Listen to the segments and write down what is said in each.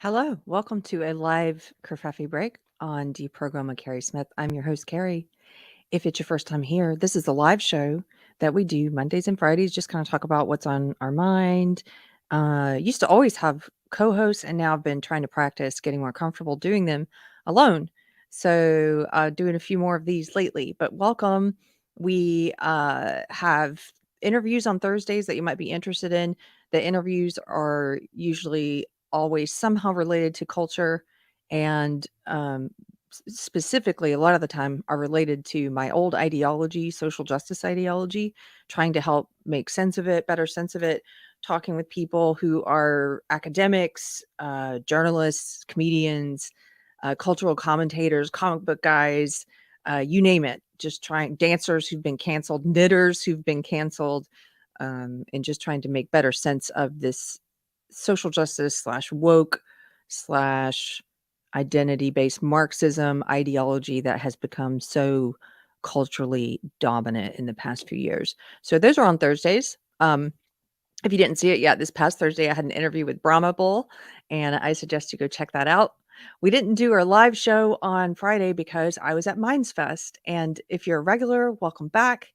Hello, welcome to a live Kerfefe Break on the program of Keri Smith. I'm your host, Keri. If it's your first time here, this is a live show that we do Mondays and Fridays, just kind of talk about what's on our mind. Used to always have co-hosts, and now I've been trying to practice getting more comfortable doing them alone. So doing a few more of these lately, but welcome. We have interviews on Thursdays that you might be interested in. The interviews are usually always somehow related to culture and specifically a lot of the time are related to my old ideology, social justice ideology, trying to help make sense of it, better sense of it, talking with people who are academics, journalists, comedians, cultural commentators, comic book guys, you name it, just trying dancers who've been canceled, knitters who've been canceled, and just trying to make better sense of this social justice slash woke slash identity-based Marxism ideology that has become so culturally dominant in the past few years. So those are on Thursdays. If you didn't see it yet, this past Thursday, I had an interview with Brahma Bull, and I suggest you go check that out. We didn't do our live show on Friday because I was at MindsFest. And if you're a regular, welcome back.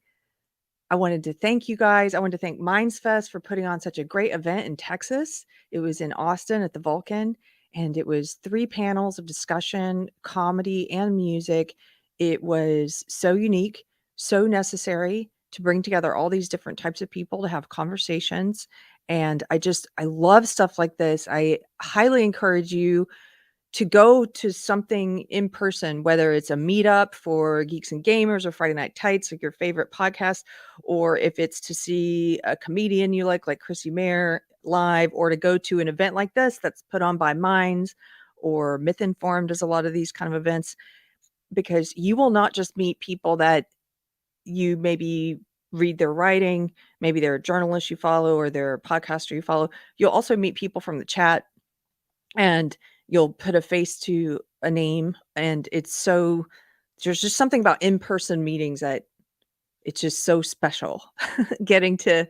I wanted to thank you guys. I wanted to thank MindsFest for putting on such a great event in Texas. It was in Austin at the Vulcan, and it was 3 panels of discussion, comedy, and music. It was so unique, so necessary to bring together all these different types of people to have conversations. And I love stuff like this. I highly encourage you to go to something in person, whether it's a meetup for geeks and gamers or Friday Night Tights, like your favorite podcast, or if it's to see a comedian you like Chrissy Mayer live, or to go to an event like this that's put on by Minds or Myth Informed does a lot of these kind of events, because you will not just meet people that you maybe read their writing, maybe they're a journalist you follow or they're a podcaster you follow. You'll also meet people from the chat, and you'll put a face to a name, and there's just something about in-person meetings that it's just so special. Getting to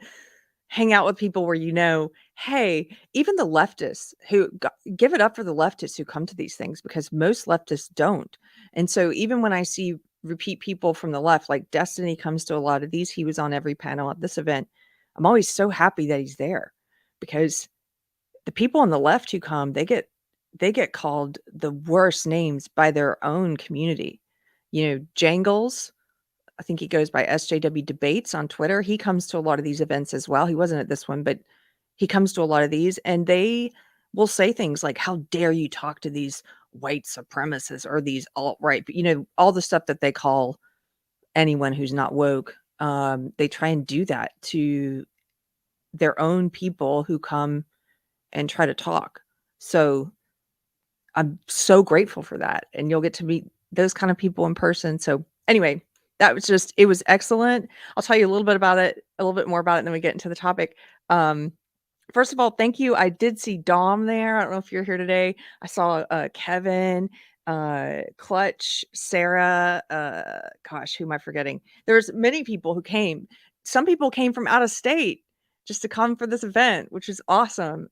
hang out with people where hey, even the leftists give it up for the leftists who come to these things, because most leftists don't. And so even when I see repeat people from the left, like Destiny comes to a lot of these, he was on every panel at this event. I'm always so happy that he's there, because the people on the left who come, they get called the worst names by their own community. Jangles, I think he goes by SJW Debates on Twitter. He comes to a lot of these events as well. He wasn't at this one, but he comes to a lot of these, and they will say things like, "How dare you talk to these white supremacists or these alt-right," all the stuff that they call anyone who's not woke. They try and do that to their own people who come and try to talk. So I'm so grateful for that, and you'll get to meet those kind of people in person. So anyway, it was excellent. I'll tell you a little bit more about it, and then we get into the topic. First of all, thank you. I did see Dom there. I don't know if you're here today. I saw Kevin, Clutch, Sarah, gosh, who am I forgetting? There's many people who came. Some people came from out of state just to come for this event, which is awesome.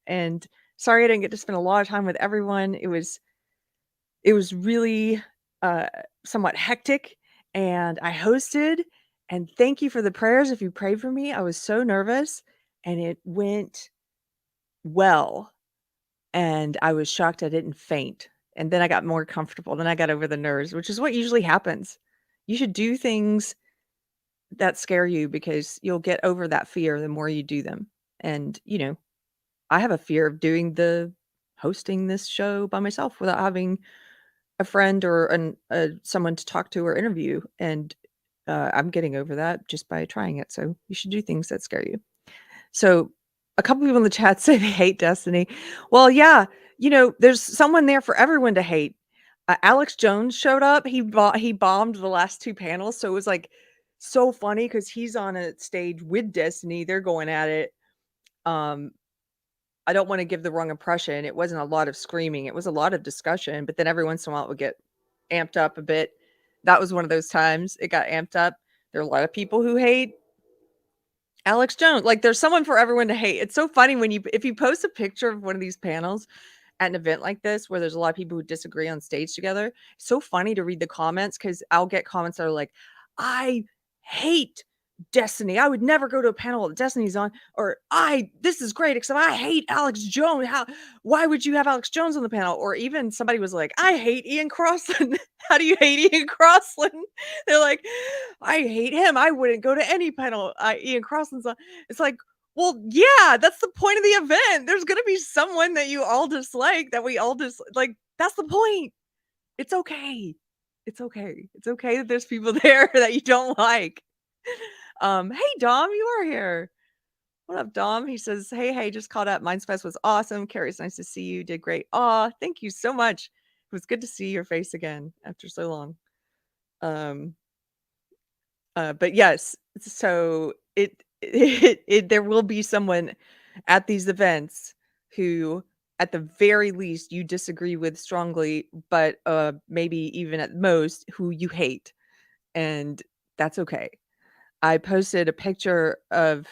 And sorry I didn't get to spend a lot of time with everyone. It was really somewhat hectic, and I hosted, and thank you for the prayers if you prayed for me. I was so nervous, and it went well, and I was shocked I didn't faint, and then I got more comfortable, then I got over the nerves, which is what usually happens. You should do things that scare you, because you'll get over that fear the more you do them. And, I have a fear of hosting this show by myself without having a friend or someone to talk to or interview, and I'm getting over that just by trying it. So you should do things that scare you. So a couple people in the chat say they hate Destiny. Well, yeah, there's someone there for everyone to hate. Alex Jones showed up. He bombed the last 2 panels, so it was like so funny because he's on a stage with Destiny. They're going at it. I don't want to give the wrong impression. It wasn't a lot of screaming. It was a lot of discussion, but then every once in a while it would get amped up a bit. That was one of those times it got amped up. There are a lot of people who hate Alex Jones. Like, there's someone for everyone to hate. It's so funny if you post a picture of one of these panels at an event like this where there's a lot of people who disagree on stage together, it's so funny to read the comments because I'll get comments that are like, I hate Destiny. I would never go to a panel that Destiny's on, or this is great, except I hate Alex Jones. Why would you have Alex Jones on the panel? Or even somebody was like, I hate Ian Crossland. How do you hate Ian Crossland? They're like, I hate him. I wouldn't go to any panel Ian Crossland's on. It's like, well, yeah, that's the point of the event. There's gonna be someone that you all dislike, that we all like. That's the point. It's okay. It's okay. It's okay that there's people there that you don't like. Hey Dom, you are here. What up, Dom? He says, hey, just caught up. MindsFest was awesome. Carrie, it's nice to see you. Did great. Aw, thank you so much. It was good to see your face again after so long. But yes, so there will be someone at these events who, at the very least, you disagree with strongly, but maybe even at most who you hate, and that's okay. I posted a picture of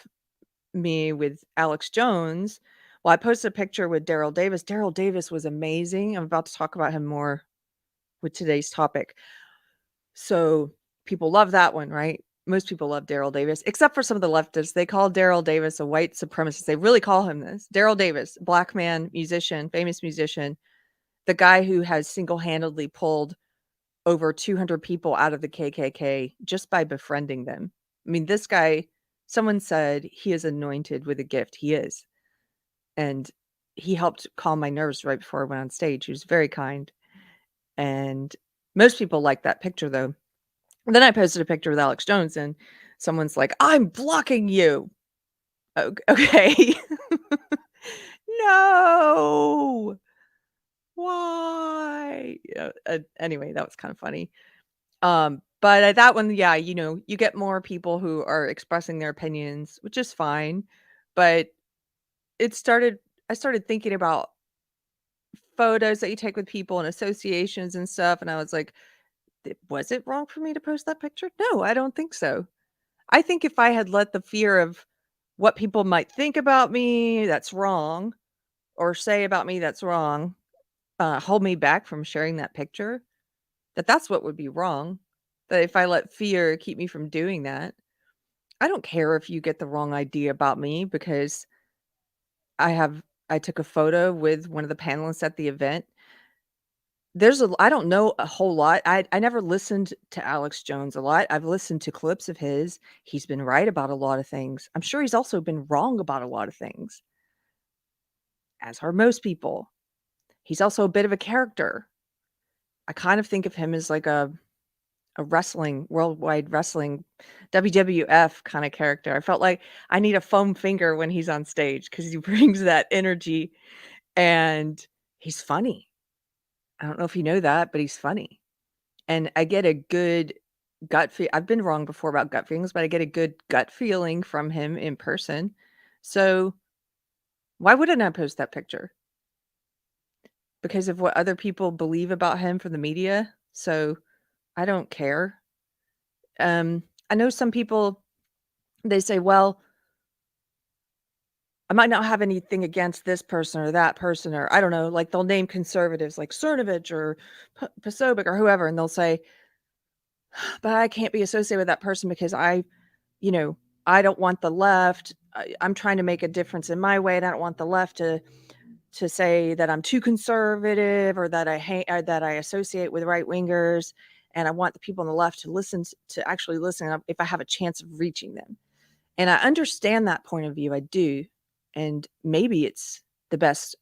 me with Alex Jones. Well, I posted a picture with Daryl Davis. Daryl Davis was amazing. I'm about to talk about him more with today's topic. So people love that one, right? Most people love Daryl Davis, except for some of the leftists. They call Daryl Davis a white supremacist. They really call him this. Daryl Davis, black man, musician, famous musician, the guy who has single-handedly pulled over 200 people out of the KKK just by befriending them. I mean, this guy, someone said he is anointed with a gift. He is. And he helped calm my nerves right before I went on stage. He was very kind. And most people like that picture, though. And then I posted a picture with Alex Jones, and someone's like, I'm blocking you. Okay. No. Why? Yeah, anyway, that was kind of funny. But at that one, yeah, you get more people who are expressing their opinions, which is fine. But I started thinking about photos that you take with people and associations and stuff. And I was like, was it wrong for me to post that picture? No, I don't think so. I think if I had let the fear of what people might think about me that's wrong, or say about me that's wrong, hold me back from sharing that picture, that's what would be wrong. That if I let fear keep me from doing that, I don't care if you get the wrong idea about me because I took a photo with one of the panelists at the event. I don't know a whole lot. I never listened to Alex Jones a lot. I've listened to clips of his. He's been right about a lot of things. I'm sure he's also been wrong about a lot of things, as are most people. He's also a bit of a character. I kind of think of him as like a worldwide wrestling, WWF kind of character. I felt like I need a foam finger when he's on stage because he brings that energy, and he's funny. I don't know if you know that, but he's funny. And I get a good I've been wrong before about gut feelings, but I get a good gut feeling from him in person. So why wouldn't I post that picture? Because of what other people believe about him from the media. So I don't care. I know some people, they say, well, I might not have anything against this person or that person, or I don't know, like they'll name conservatives like Cernovich or Posobiec or whoever, and they'll say, but I can't be associated with that person because you know, I don't want the left. I'm trying to make a difference in my way, and I don't want the left to say that I'm too conservative or that I hate or that I associate with right wingers. And I want the people on the left to actually listen if I have a chance of reaching them. And I understand that point of view. I do. And maybe it's the best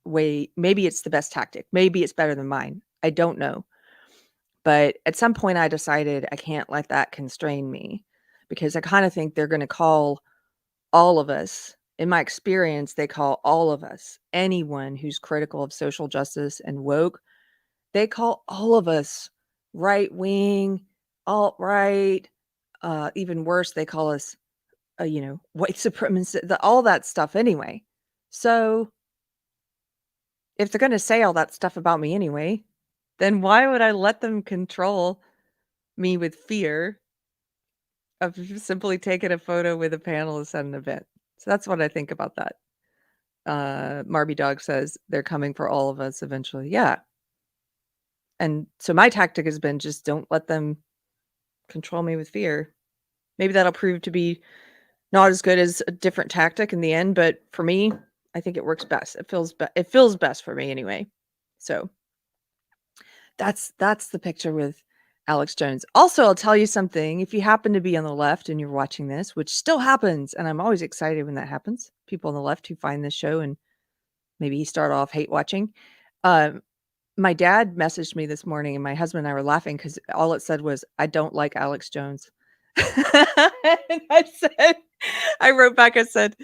way. Maybe it's the best tactic. Maybe it's better than mine. I don't know. But at some point I decided I can't let that constrain me because I kind of think they're going to call all of us, in my experience, they call all of us, anyone who's critical of social justice and woke, they call all of us right wing, alt right, even worse, they call us, white supremacy, all that stuff anyway. So if they're going to say all that stuff about me anyway, then why would I let them control me with fear of simply taking a photo with a panelist at an event? So that's what I think about that. Marby Dog says they're coming for all of us eventually. Yeah. And so my tactic has been just don't let them control me with fear. Maybe that'll prove to be not as good as a different tactic in the end, but for me, I think it works best. It feels best for me anyway. So that's the picture with Alex Jones. Also, I'll tell you something. If you happen to be on the left and you're watching this, which still happens, and I'm always excited when that happens, people on the left who find this show and maybe start off hate watching. My dad messaged me this morning, and my husband and I were laughing because all it said was, "I don't like Alex Jones." And I wrote back, I said,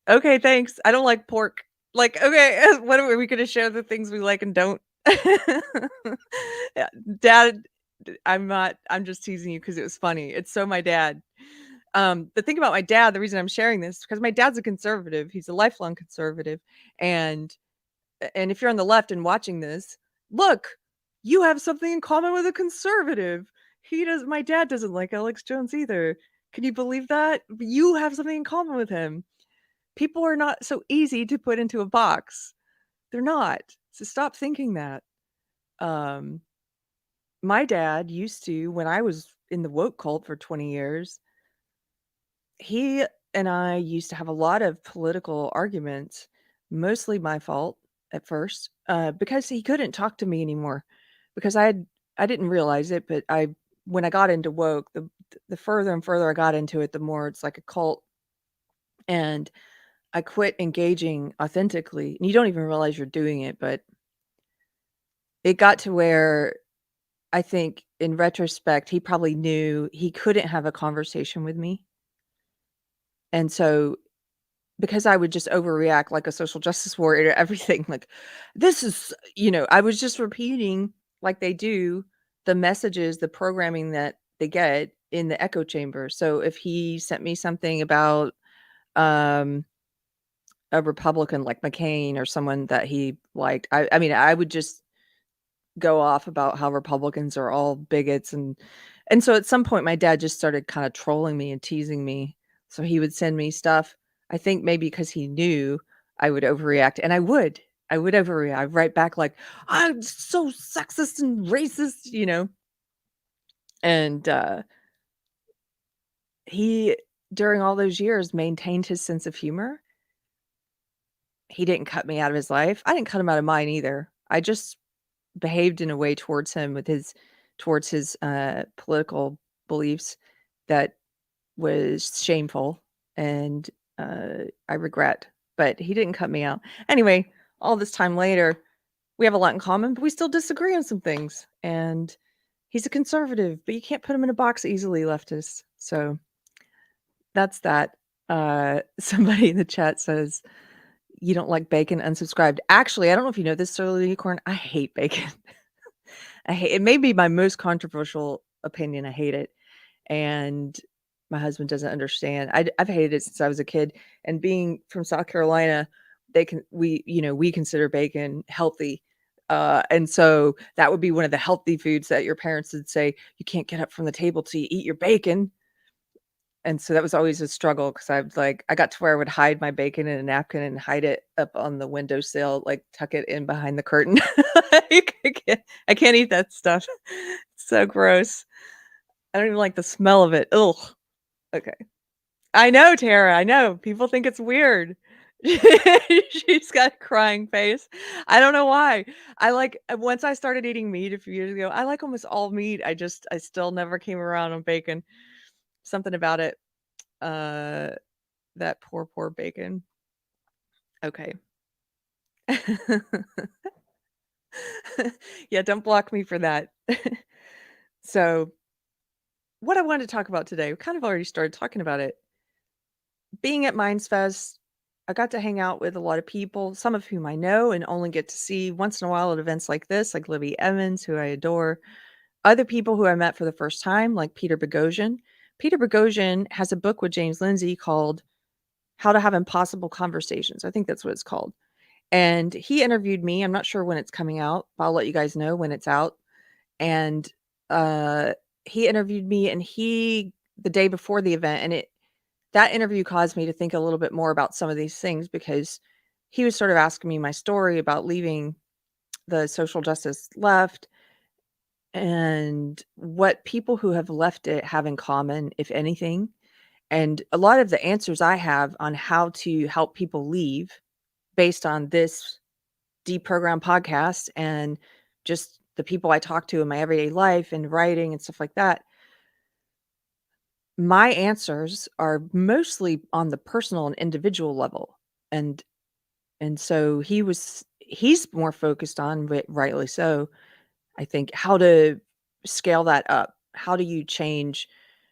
"Okay, thanks. I don't like pork." Like, okay, what are we gonna share the things we like and don't? Yeah, dad, I'm just teasing you because it was funny. It's so my dad. The thing about my dad, the reason I'm sharing this, because my dad's a conservative. He's a lifelong conservative, and if you're on the left and watching this, look, you have something in common with a conservative. My dad doesn't like Alex Jones either. Can you believe that? You have something in common with him. People are not so easy to put into a box. They're not. So stop thinking that. Um, my dad used to, when I was in the woke cult for 20 years, he and I used to have a lot of political arguments, mostly my fault at first, because he couldn't talk to me anymore. Because I didn't realize it, but when I got into woke, the further and further I got into it, the more it's like a cult, and I quit engaging authentically. And you don't even realize you're doing it, but it got to where I think in retrospect, he probably knew he couldn't have a conversation with me. And so because I would just overreact like a social justice warrior to everything, like, this is, I was just repeating like they do the messages, the programming that they get in the echo chamber. So if he sent me something about um, a Republican like McCain or someone that he liked, I mean, I would just go off about how Republicans are all bigots, and so at some point my dad just started kind of trolling me and teasing me. So he would send me stuff. I think maybe because he knew I would overreact, and I would overreact. I'd write back like, "I'm so sexist and racist," and he during all those years maintained his sense of humor. He didn't cut me out of his life. I didn't cut him out of mine either. I just behaved in a way towards him with his political beliefs that was shameful, and I regret, but he didn't cut me out. Anyway, all this time later, we have a lot in common, but we still disagree on some things, and he's a conservative, but you can't put him in a box easily, leftist. So that's that. Somebody in the chat says, "You don't like bacon, unsubscribed." Actually, I don't know if you know this, Surly Unicorn, I hate bacon. It may be my most controversial opinion. I hate it, and my husband doesn't understand. I've hated it since I was a kid, and being from South Carolina, we consider bacon healthy, and so that would be one of the healthy foods that your parents would say, "You can't get up from the table till you eat your bacon." And so that was always a struggle because I got to where I would hide my bacon in a napkin and hide it up on the windowsill, like tuck it in behind the curtain. I can't eat that stuff. It's so gross. I don't even like the smell of it. Ugh. Okay. I know, Tara. I know. People think it's weird. She's got a crying face. I don't know why. Once I started eating meat a few years ago, I like almost all meat. I still never came around on bacon. Something about it. Uh That poor bacon. Okay. Yeah, don't block me for that. So, what I wanted to talk about today, we kind of already started talking about it. Being at MindsFest, I got to hang out with a lot of people, some of whom I know and only get to see once in a while at events like this, like Libby Evans, who I adore. Other people who I met for the first time, like Peter Boghossian. Peter Boghossian has a book with James Lindsay called How to Have Impossible Conversations. I think that's what it's called. And he interviewed me. I'm not sure when it's coming out, but I'll let you guys know when it's out. And uh, he interviewed me, and the day before the event, and that interview caused me to think a little bit more about some of these things because he was sort of asking me my story about leaving the social justice left and what people who have left it have in common, if anything. And a lot of the answers I have on how to help people leave based on this deprogram podcast and just the people I talk to in my everyday life and writing and stuff like that, my answers are mostly on the personal and individual level. And so he's more focused on, rightly so, I think, how to scale that up. How do you change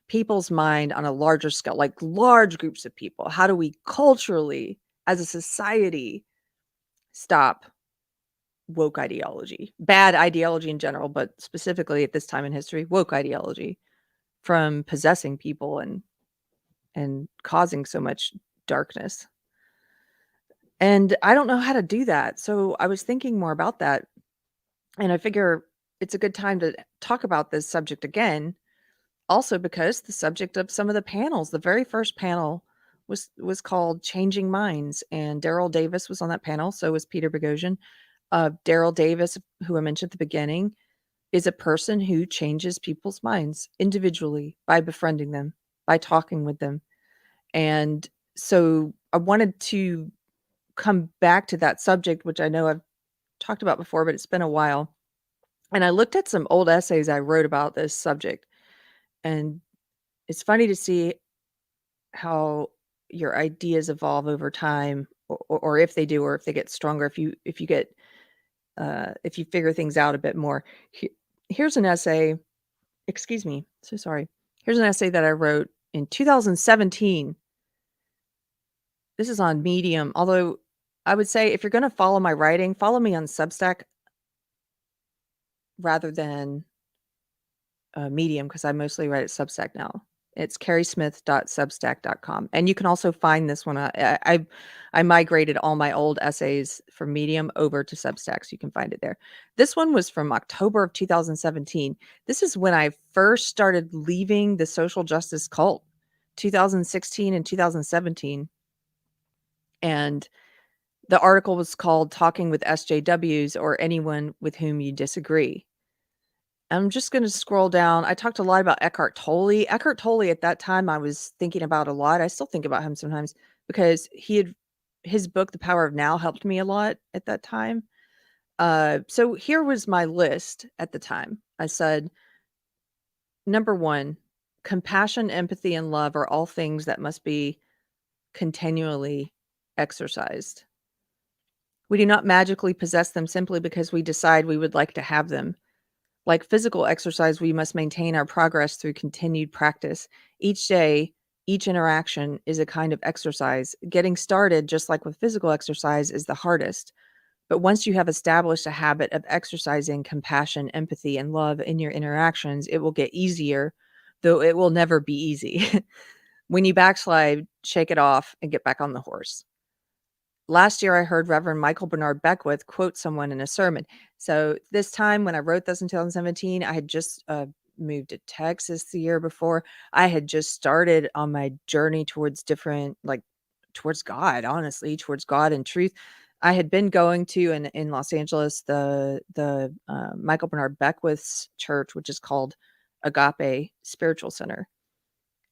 people's mind on a larger scale, like large groups of people? How do we culturally, as a society, stop woke ideology, bad ideology in general, but specifically at this time in history, woke ideology from possessing people and causing so much darkness? And I don't know how to do that. So I was thinking more about that, and I figure it's a good time to talk about this subject again. Also, because the subject of some of the panels, the very first panel was called Changing Minds, and Daryl Davis was on that panel. So was Peter Boghossian. Daryl Davis, who I mentioned at the beginning, is a person who changes people's minds individually by befriending them, by talking with them. And so I wanted to come back to that subject, which I know I've talked about before, but it's been a while. And I looked at some old essays I wrote about this subject, and it's funny to see how your ideas evolve over time, or if they do, or if they get stronger, if you get if you figure things out a bit more. Here's an essay. Excuse me. So sorry. Here's an essay that I wrote in 2017. This is on Medium. Although I would say if you're going to follow my writing, follow me on Substack rather than Medium, because I mostly write at Substack now. It's kerismith.substack.com. And you can also find this one. I migrated all my old essays from Medium over to Substack, so you can find it there. This one was from October of 2017. This is when I first started leaving the social justice cult, 2016 and 2017. And the article was called Talking with SJWs, or Anyone with Whom You Disagree. I'm just going to scroll down. I talked a lot about Eckhart Tolle. Eckhart Tolle, at that time, I was thinking about a lot. I still think about him sometimes because his book, The Power of Now, helped me a lot at that time. So here was my list at the time. I said, number 1, compassion, empathy, and love are all things that must be continually exercised. We do not magically possess them simply because we decide we would like to have them. Like physical exercise, we must maintain our progress through continued practice. Each day, each interaction is a kind of exercise. Getting started, just like with physical exercise, is the hardest. But once you have established a habit of exercising compassion, empathy, and love in your interactions, it will get easier, though it will never be easy. When you backslide, shake it off and get back on the horse. Last year, I heard Reverend Michael Bernard Beckwith quote someone in a sermon. So this time, when I wrote this in 2017, I had just moved to Texas the year before. I had just started on my journey towards towards God, honestly, towards God and truth. I had been going to in Los Angeles the Michael Bernard Beckwith's church, which is called Agape Spiritual Center,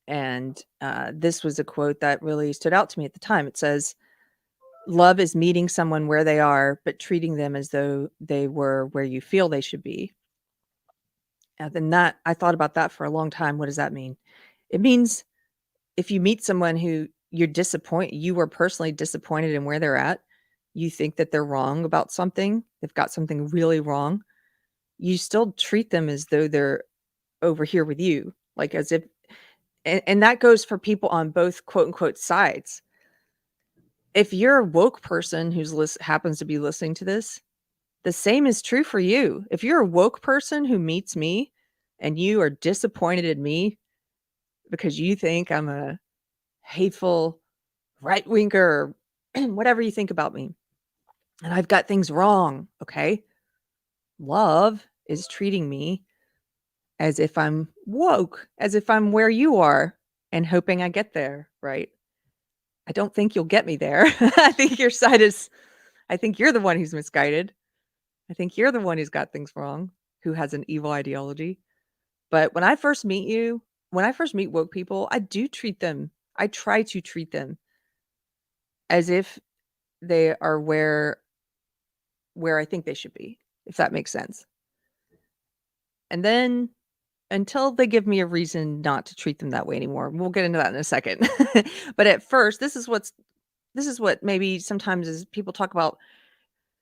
and this was a quote that really stood out to me at the time. It says, "Love is meeting someone where they are, but treating them as though they were where you feel they should be." And then I thought about that for a long time. What does that mean? It means if you meet someone who you were personally disappointed in where they're at, you think that they're wrong about something, they've got something really wrong, you still treat them as though they're over here with you, like as if, and that goes for people on both quote unquote sides. If you're a woke person happens to be listening to this, the same is true for you. If you're a woke person who meets me and you are disappointed in me because you think I'm a hateful right-winger, or whatever you think about me, and I've got things wrong, okay? Love is treating me as if I'm woke, as if I'm where you are, and hoping I get there, right? I don't think you'll get me there. I think your side is I think you're the one who's misguided. I think you're the one who's got things wrong, who has an evil ideology. But when I first meet woke people, I try to treat them as if they are where I think they should be, if that makes sense. And then until they give me a reason not to treat them that way anymore. We'll get into that in a second. But at first, this is what maybe sometimes is people talk about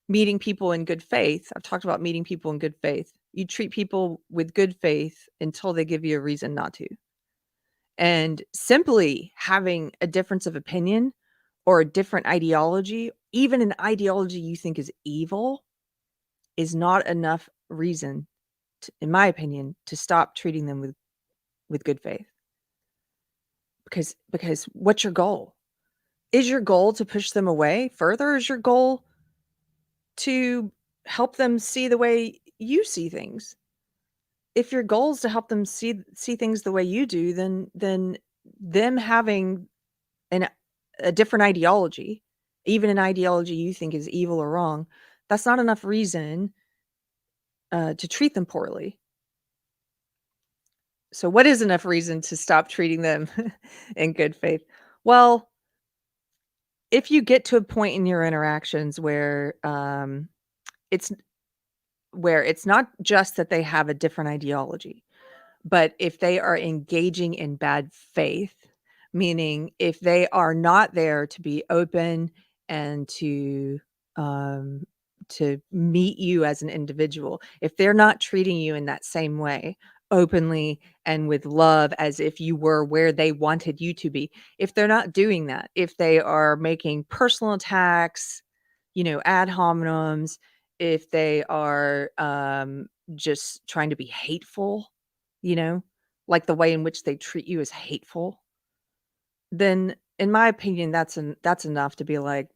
meeting people in good faith. I've talked about meeting people in good faith. You treat people with good faith until they give you a reason not to. And simply having a difference of opinion or a different ideology, even an ideology you think is evil, is not enough reason, in my opinion, to stop treating them with good faith. Because what's your goal? Is your goal to push them away further? Is your goal to help them see the way you see things? If your goal is to help them see things the way you do, then them having a different ideology, even an ideology you think is evil or wrong, that's not enough reason to treat them poorly. So what is enough reason to stop treating them in good faith? Well, if you get to a point in your interactions it's where it's not just that they have a different ideology, but if they are engaging in bad faith, meaning if they are not there to be open and um, to meet you as an individual, if they're not treating you in that same way, openly and with love as if you were where they wanted you to be, if they're not doing that, if they are making personal attacks, ad hominems, if they are just trying to be hateful, you know, like the way in which they treat you is hateful, then in my opinion, that's enough to be like,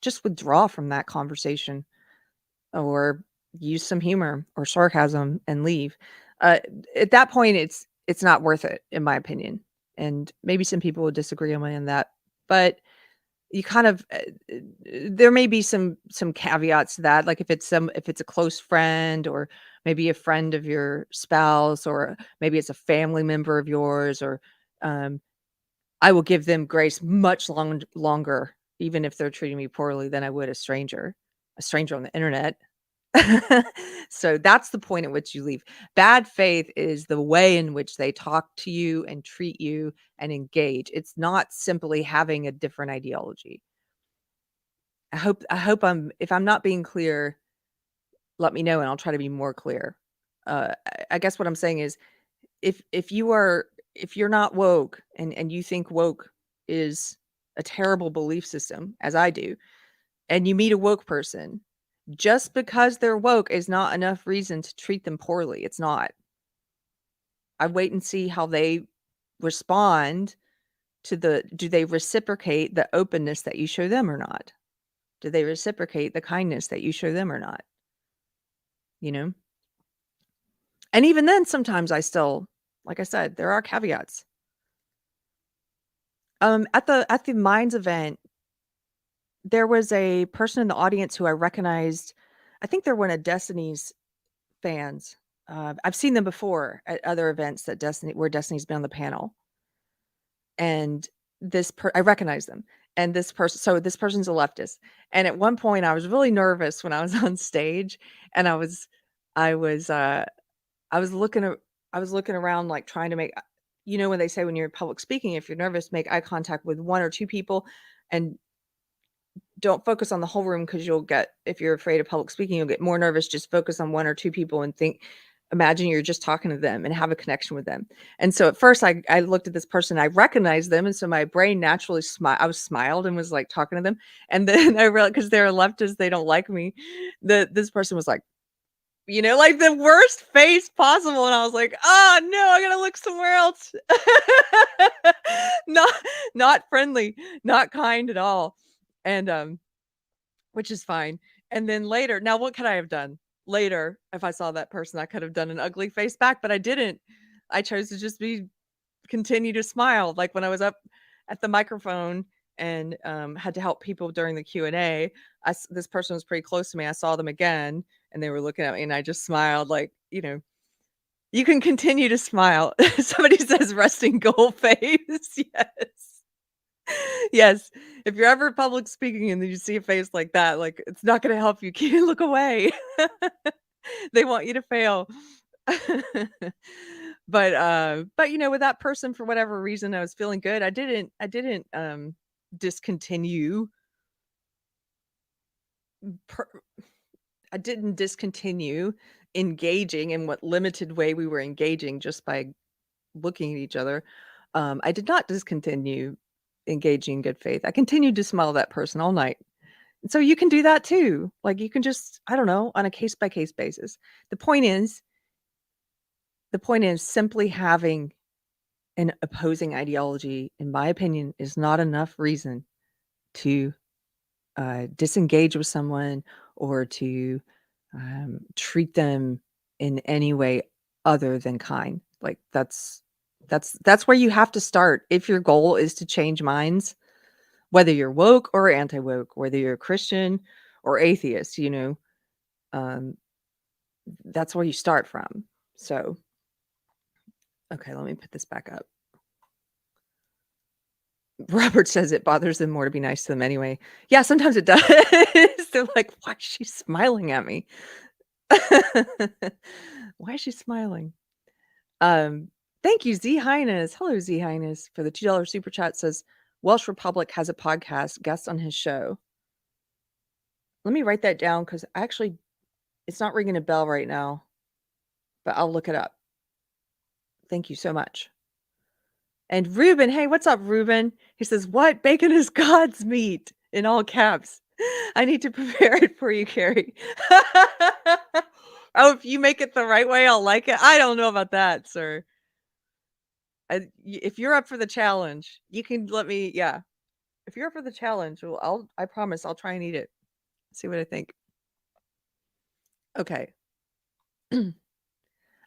just withdraw from that conversation or use some humor or sarcasm and leave. Uh, at that point, it's not worth it, in my opinion. And maybe some people would disagree on me on that, but you kind of there may be some caveats to that, like if it's a close friend or maybe a friend of your spouse or maybe it's a family member of yours or um, I will give them grace much longer even if they're treating me poorly than I would a stranger on the internet. So that's the point at which you leave. Bad faith is the way in which they talk to you and treat you and engage. It's not simply having a different ideology. I hope if I'm not being clear, let me know and I'll try to be more clear. I guess what I'm saying is if you're not woke and you think woke is a terrible belief system, as I do, and you meet a woke person, just because they're woke is not enough reason to treat them poorly. It's not. I wait and see how they respond to do they reciprocate the openness that you show them or not? Do they reciprocate the kindness that you show them or not? You know? And even then, sometimes like I said, there are caveats. At the Minds event, there was a person in the audience who I recognized. I think they're one of Destiny's fans. I've seen them before at other events where Destiny's been on the panel, and I recognize them. And this person's a leftist. And at one point, I was really nervous when I was on stage, and I was I was looking a I was looking around, like, trying to make when they say when you're public speaking, if you're nervous, make eye contact with 1 or 2 people, and don't focus on the whole room because if you're afraid of public speaking, you'll get more nervous. Just focus on 1 or 2 people and imagine you're just talking to them and have a connection with them. And so at first I looked at this person, I recognized them, and so my brain naturally smiled and was, like, talking to them, and then I realized because 'cause they're leftists, they don't like me. This person was like, like the worst face possible, and I was like, "Oh, no, I gotta look somewhere else." Not not friendly, not kind at all, and, which is fine, and then later now what could I have done? Later, if I saw that person, I could have done an ugly face back, but I didn't. I chose to just continue to smile, like, when I was up at the microphone, and had to help people during the Q&A. This person was pretty close to me. I saw them again, and they were looking at me, and I just smiled, like, you can continue to smile. Somebody says resting goal face. Yes. Yes. If you're ever public speaking and then you see a face like that, like, it's not gonna help you. Can't look away. They want you to fail. But, with that person, for whatever reason, I was feeling good. I didn't discontinue per I didn't discontinue engaging in what limited way we were engaging just by looking at each other. I did not discontinue engaging in good faith. I continued to smile at that person all night. And so you can do that too. Like, you can just, I don't know, on a case by case basis. The point is, the point is simply having an opposing ideology, in my opinion, is not enough reason to disengage with someone or to treat them in any way other than kind. Like, that's where you have to start if your goal is to change minds, whether you're woke or anti-woke, whether you're Christian or atheist. Um, that's where you start from. So, okay, let me put this back up. Robert says it bothers them more to be nice to them anyway. Yeah, sometimes it does. They're like, why is she smiling at me? Why is she smiling? Thank you, Z Highness. Hello, Z Highness, for the $2 super chat. Says Welsh Republic has a podcast, guest on his show. Let me write that down because actually it's not ringing a bell right now, but I'll look it up. Thank you so much. And Ruben, hey, what's up, Ruben? He says, what? Bacon is God's meat, in all caps. I need to prepare it for you, Keri. Oh, if you make it the right way, I'll like it. I don't know about that, sir. If you're up for the challenge, you can let me, yeah. If you're up for the challenge, well, I promise I'll try and eat it. See what I think. Okay.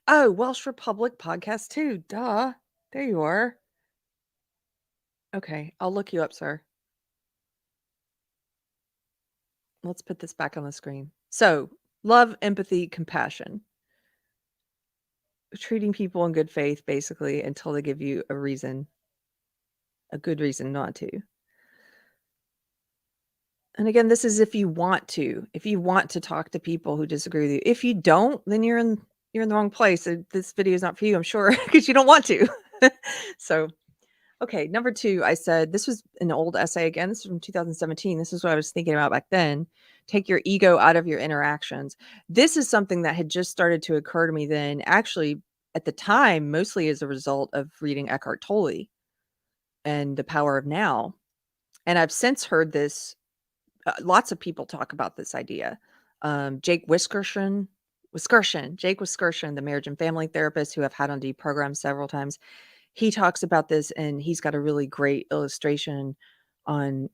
Oh, Welsh Republic podcast too. Duh. There you are. Okay, I'll look you up, sir. Let's put this back on the screen. So, love, empathy, compassion. Treating people in good faith, basically, until they give you a good reason not to. And again, this is if you want to talk to people who disagree with you. If you don't, then you're in the wrong place. This video is not for you, I'm sure, because you don't want to. So, okay, number 2, I said, this was an old essay again. This is from 2017. This is what I was thinking about back then. Take your ego out of your interactions. This is something that had just started to occur to me then, actually, at the time, mostly as a result of reading Eckhart Tolle and The Power of Now. And I've since heard this, lots of people talk about this idea. Jake Wiskerson, the marriage and family therapist who I've had on deprogram several times, he talks about this, and he's got a really great illustration on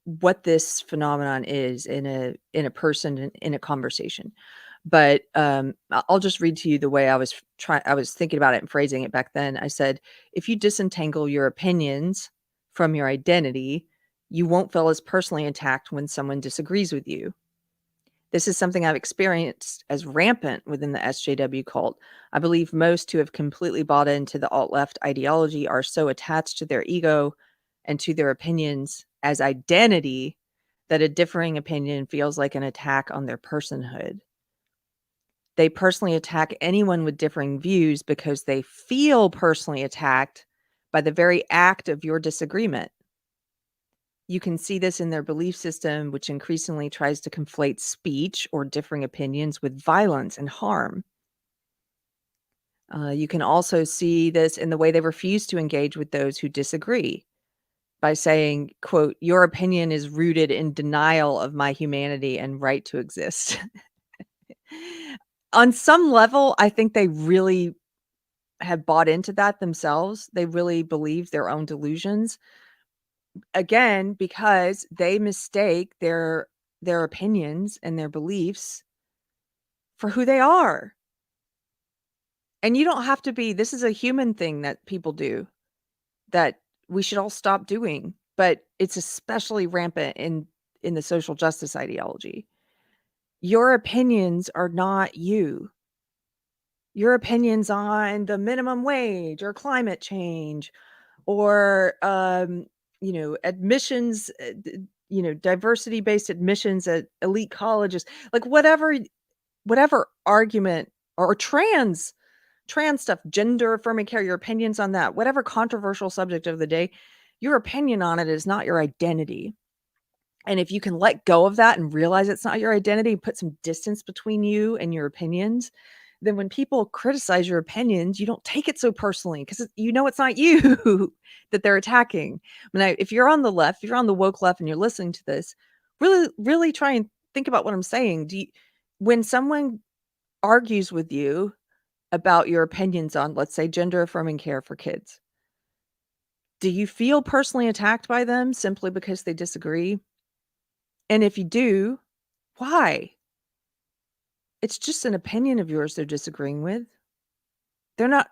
what this phenomenon is in a person, in a conversation. But I'll just read to you the way I was thinking about it and phrasing it back then. I said, if you disentangle your opinions from your identity, you won't feel as personally attacked when someone disagrees with you. This is something I've experienced as rampant within the SJW cult. I believe most who have completely bought into the alt-left ideology are so attached to their ego and to their opinions as identity that a differing opinion feels like an attack on their personhood. They personally attack anyone with differing views because they feel personally attacked by the very act of your disagreement. You can see this in their belief system, which increasingly tries to conflate speech or differing opinions with violence and harm. You can also see this in the way they refuse to engage with those who disagree by saying, quote, your opinion is rooted in denial of my humanity and right to exist. On some level, I think they really have bought into that themselves. They really believe their own delusions. Again, because they mistake their opinions and their beliefs for who they are. And you don't have to be, this is a human thing that people do that we should all stop doing. but it's especially rampant in the social justice ideology. Your opinions are not you. Your opinions on the minimum wage or climate change or admissions, diversity-based admissions at elite colleges, like whatever argument, or trans stuff, gender affirming care, your opinions on that, whatever controversial subject of the day, your opinion on it is not your identity. And if you can let go of that and realize it's not your identity, put some distance between you and your opinions, then when people criticize your opinions, you don't take it so personally because it's not you that they're attacking. If you're on the left, if you're on the woke left and you're listening to this, really, really try and think about what I'm saying. When someone argues with you about your opinions on, let's say, gender affirming care for kids, do you feel personally attacked by them simply because they disagree? And if you do, why? It's just an opinion of yours they're disagreeing with. They're not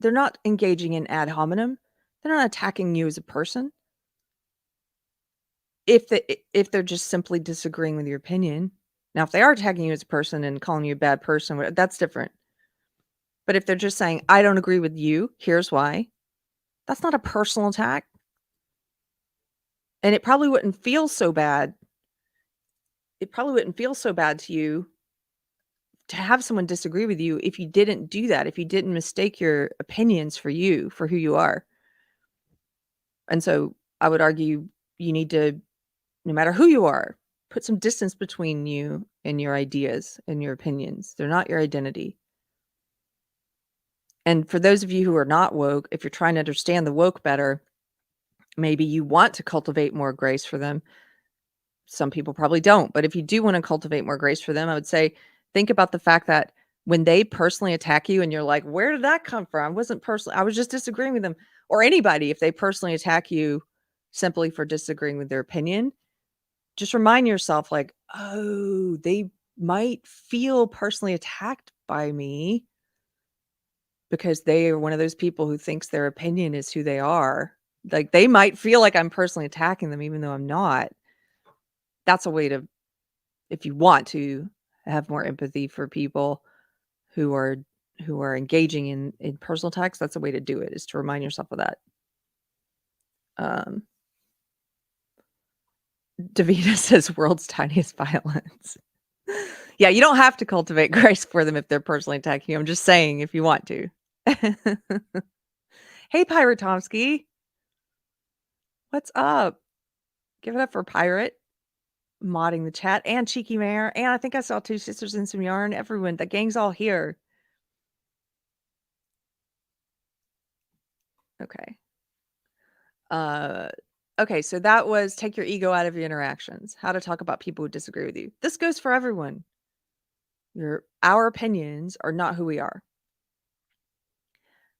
they're not engaging in ad hominem. They're not attacking you as a person. If they're just simply disagreeing with your opinion. Now, if they are attacking you as a person and calling you a bad person, that's different. But if they're just saying, "I don't agree with you, here's why," that's not a personal attack. And it probably wouldn't feel so bad. It probably wouldn't feel so bad to you to have someone disagree with you if you didn't do that, if you didn't mistake your opinions for you, for who you are. And so I would argue you need to, no matter who you are, put some distance between you and your ideas and your opinions. They're not your identity. And for those of you who are not woke, if you're trying to understand the woke better, maybe you want to cultivate more grace for them. Some people probably don't, but if you do want to cultivate more grace for them, I would say think about the fact that when they personally attack you and you're like, where did that come from? I was just disagreeing with them. Or anybody, if they personally attack you simply for disagreeing with their opinion, just remind yourself like, oh, they might feel personally attacked by me because they are one of those people who thinks their opinion is who they are. Like they might feel like I'm personally attacking them, even though I'm not. That's a way to, if you want to have more empathy for people who are engaging in personal attacks, that's a way to do it, is to remind yourself of that. Davina says world's tiniest violence. Yeah, you don't have to cultivate grace for them if they're personally attacking you. I'm just saying if you want to. Hey, Pirate Tomsky. What's up? Give it up for Pirate. Modding the chat, and Cheeky Mayor, and I think I saw Two Sisters in Some Yarn. Everyone, the gang's all here. Okay. Okay, so that was take your ego out of your interactions. How to talk about people who disagree with you. This goes for everyone. Our opinions are not who we are.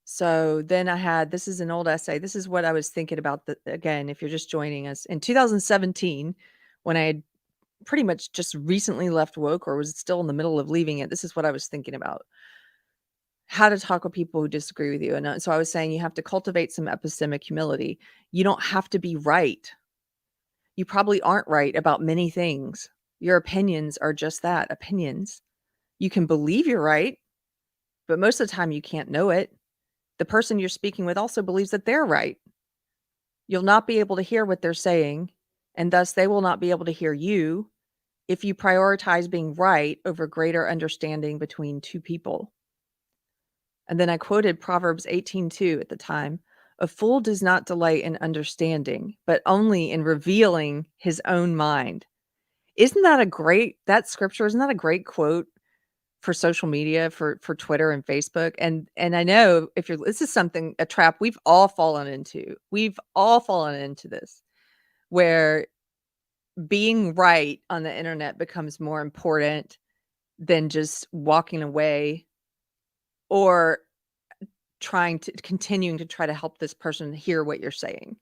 So then this is an old essay. This is what I was thinking about, again, if you're just joining us. In 2017, when I had pretty much just recently left woke or was still in the middle of leaving it, this is what I was thinking about. How to talk with people who disagree with you. And so I was saying you have to cultivate some epistemic humility. You don't have to be right. You probably aren't right about many things. Your opinions are just that, opinions. You can believe you're right, but most of the time you can't know it. The person you're speaking with also believes that they're right. You'll not be able to hear what they're saying, and thus they will not be able to hear you if you prioritize being right over greater understanding between two people. And then I quoted Proverbs 18:2 at the time. A fool does not delight in understanding, but only in revealing his own mind. Isn't that that scripture, isn't that a great quote for social media, for Twitter and Facebook? And I know this is a trap we've all fallen into. We've all fallen into this, where being right on the internet becomes more important than just walking away or continuing to try to help this person hear what you're saying.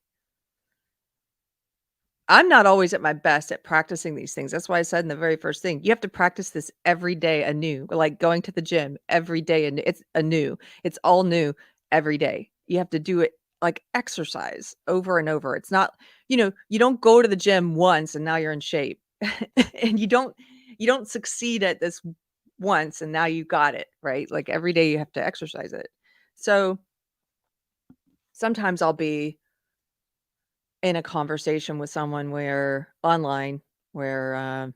I'm not always at my best at practicing these things. That's why I said in the very first thing, you have to practice this every day anew, like going to the gym every day. And it's anew. It's all new every day. You have to do it like exercise over and over. It's not, you don't go to the gym once and now you're in shape. And you don't succeed at this once and now you got it, right? Like every day you have to exercise it. So sometimes I'll be in a conversation with someone where online where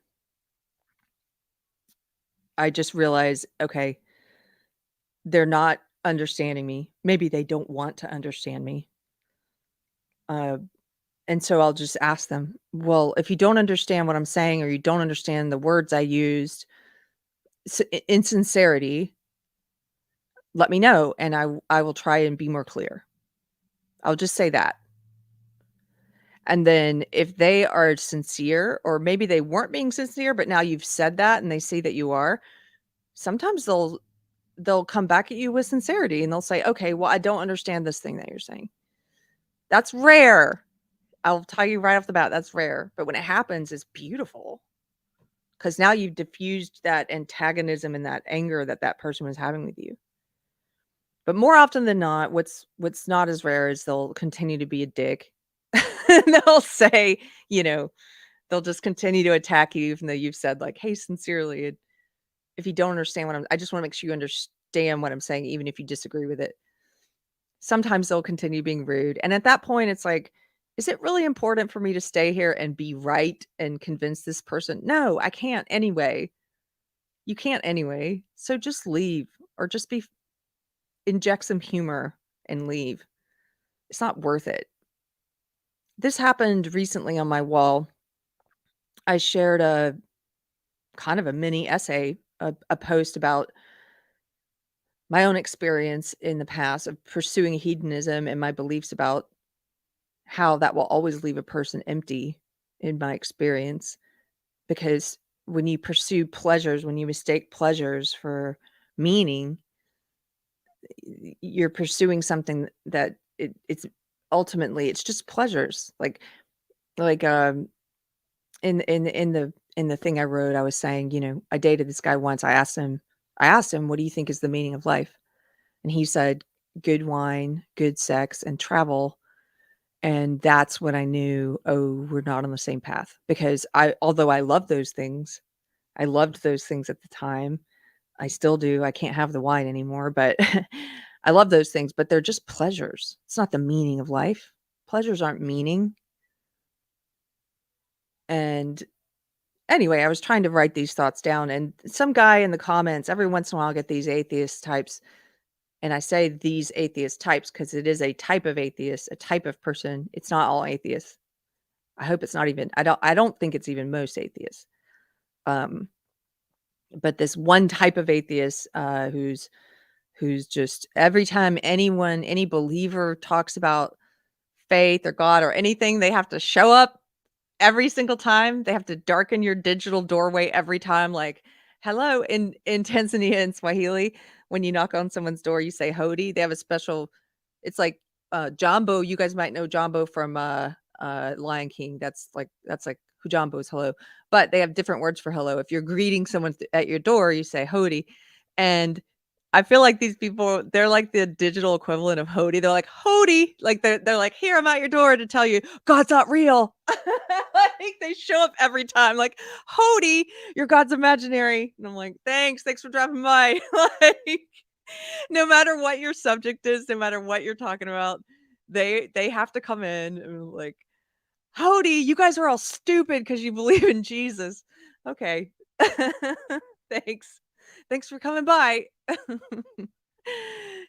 I just realize, okay, they're not understanding me. Maybe they don't want to understand me. Uh, and so I'll just ask them, well, if you don't understand what I'm saying or you don't understand the words I used in sincerity, let me know and I will try and be more clear. I'll just say that. And then if they are sincere, or maybe they weren't being sincere, but now you've said that and they see that you are, sometimes they'll come back at you with sincerity and they'll say, okay, well, I don't understand this thing that you're saying. That's rare. I'll tell you right off the bat, that's rare. But when it happens, it's beautiful because now you've diffused that antagonism and that anger that that person was having with you. But more often than not, what's not as rare is they'll continue to be a dick. They'll say, you know, they'll just continue to attack you even though you've said like, "Hey, sincerely, if you don't understand I just want to make sure you understand what I'm saying even if you disagree with it." Sometimes they'll continue being rude. And at that point it's like, is it really important for me to stay here and be right and convince this person? No, I can't anyway. You can't anyway. So just leave or just inject some humor and leave. It's not worth it. This happened recently on my wall. I shared a kind of a mini essay, a post about my own experience in the past of pursuing hedonism and my beliefs about how that will always leave a person empty in my experience. Because when you pursue pleasures, when you mistake pleasures for meaning, you're pursuing something that it's ultimately it's just pleasures. Like in the thing I wrote, I was saying, I dated this guy once. I asked him, what do you think is the meaning of life? And he said, good wine, good sex, and travel. And that's when I knew, oh, we're not on the same path. Because although I love those things, I loved those things at the time. I still do. I can't have the wine anymore, but I love those things, but they're just pleasures. It's not the meaning of life. Pleasures aren't meaning. And anyway, I was trying to write these thoughts down, and some guy in the comments, every once in a while, I get these atheist types. And I say these atheist types because it is a type of atheist, a type of person. It's not all atheists. I hope it's not even, I don't think it's even most atheists. But this one type of atheist, who's just every time any believer talks about faith or God or anything, they have to show up every single time. They have to darken your digital doorway every time, like, hello. In Tanzania and Swahili, when you knock on someone's door, you say Hodi. They have a special, it's like Jambo. You guys might know Jambo from Lion King. That's like Hujambo is hello. But they have different words for hello. If you're greeting someone at your door, you say Hodi. And I feel like these people, they're like the digital equivalent of Hodi. They're like, Hodi. Like they're like, here, I'm at your door to tell you God's not real. Like they show up every time, like, Hodi, your God's imaginary. And I'm like, thanks for dropping by. Like, no matter what your subject is, no matter what you're talking about, they have to come in and like, Howdy, you guys are all stupid because you believe in Jesus. Okay. Thanks. Thanks for coming by.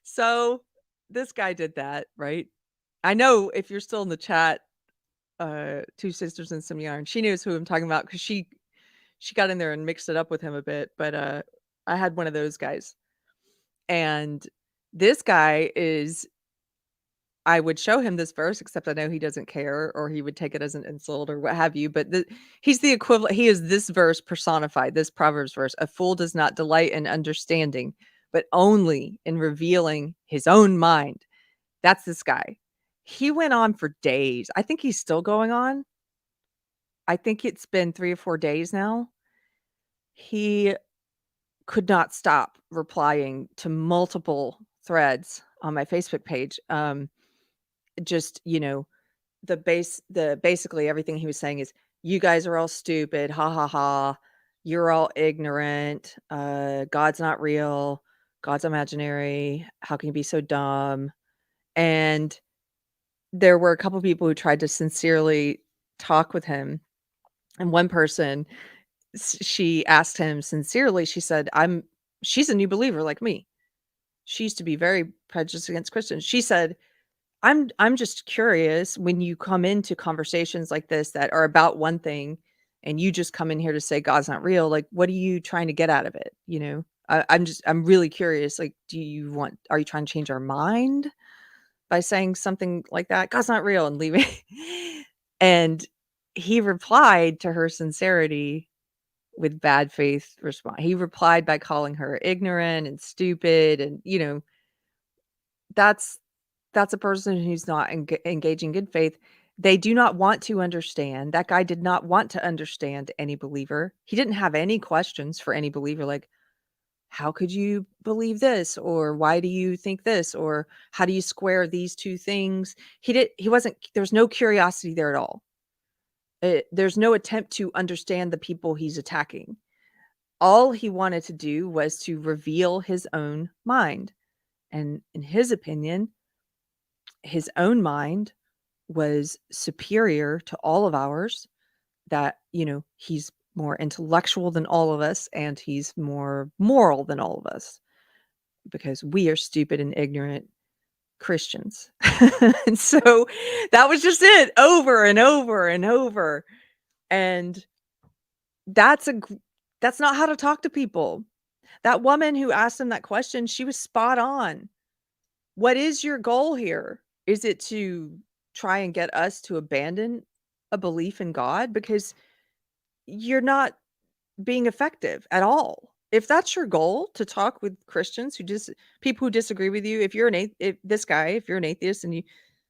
So this guy did that, right? I know if you're still in the chat, Two Sisters and Some Yarn, she knows who I'm talking about because she got in there and mixed it up with him a bit. But I had one of those guys. And this guy is I would show him this verse, except I know he doesn't care, or he would take it as an insult or what have you. But he's the equivalent. He is this verse personified, this Proverbs verse. A fool does not delight in understanding, but only in revealing his own mind. That's this guy. He went on for days. I think he's still going on. I think it's been 3 or 4 days now. He could not stop replying to multiple threads on my Facebook page. just, the basically everything he was saying is, "You guys are all stupid. Ha ha ha. You're all ignorant. God's not real. God's imaginary. How can you be so dumb?" And there were a couple people who tried to sincerely talk with him, and one person, she asked him sincerely, she said, she's a new believer like me. She used to be very prejudiced against Christians. She said, I'm just curious, when you come into conversations like this that are about one thing and you just come in here to say God's not real, like, what are you trying to get out of it? I'm really curious. Like, are you trying to change our mind by saying something like that? God's not real, and leaving. And he replied to her sincerity with bad faith response. He replied by calling her ignorant and stupid. And, that's a person who's not engaging good faith. They do not want to understand. That guy did not want to understand any believer. He didn't have any questions for any believer, like, how could you believe this? Or why do you think this? Or how do you square these two things? He wasn't, there's no curiosity there at all. There's no attempt to understand the people he's attacking. All he wanted to do was to reveal his own mind. And in his opinion, his own mind was superior to all of ours, that, he's more intellectual than all of us, and he's more moral than all of us, because we are stupid and ignorant Christians. And so that was just it, over and over and over. And that's that's not how to talk to people. That woman who asked him that question, she was spot on. What is your goal here? Is it to try and get us to abandon a belief in God? Because you're not being effective at all. If that's your goal, to talk with Christians people who disagree with you, if you're if you're an atheist and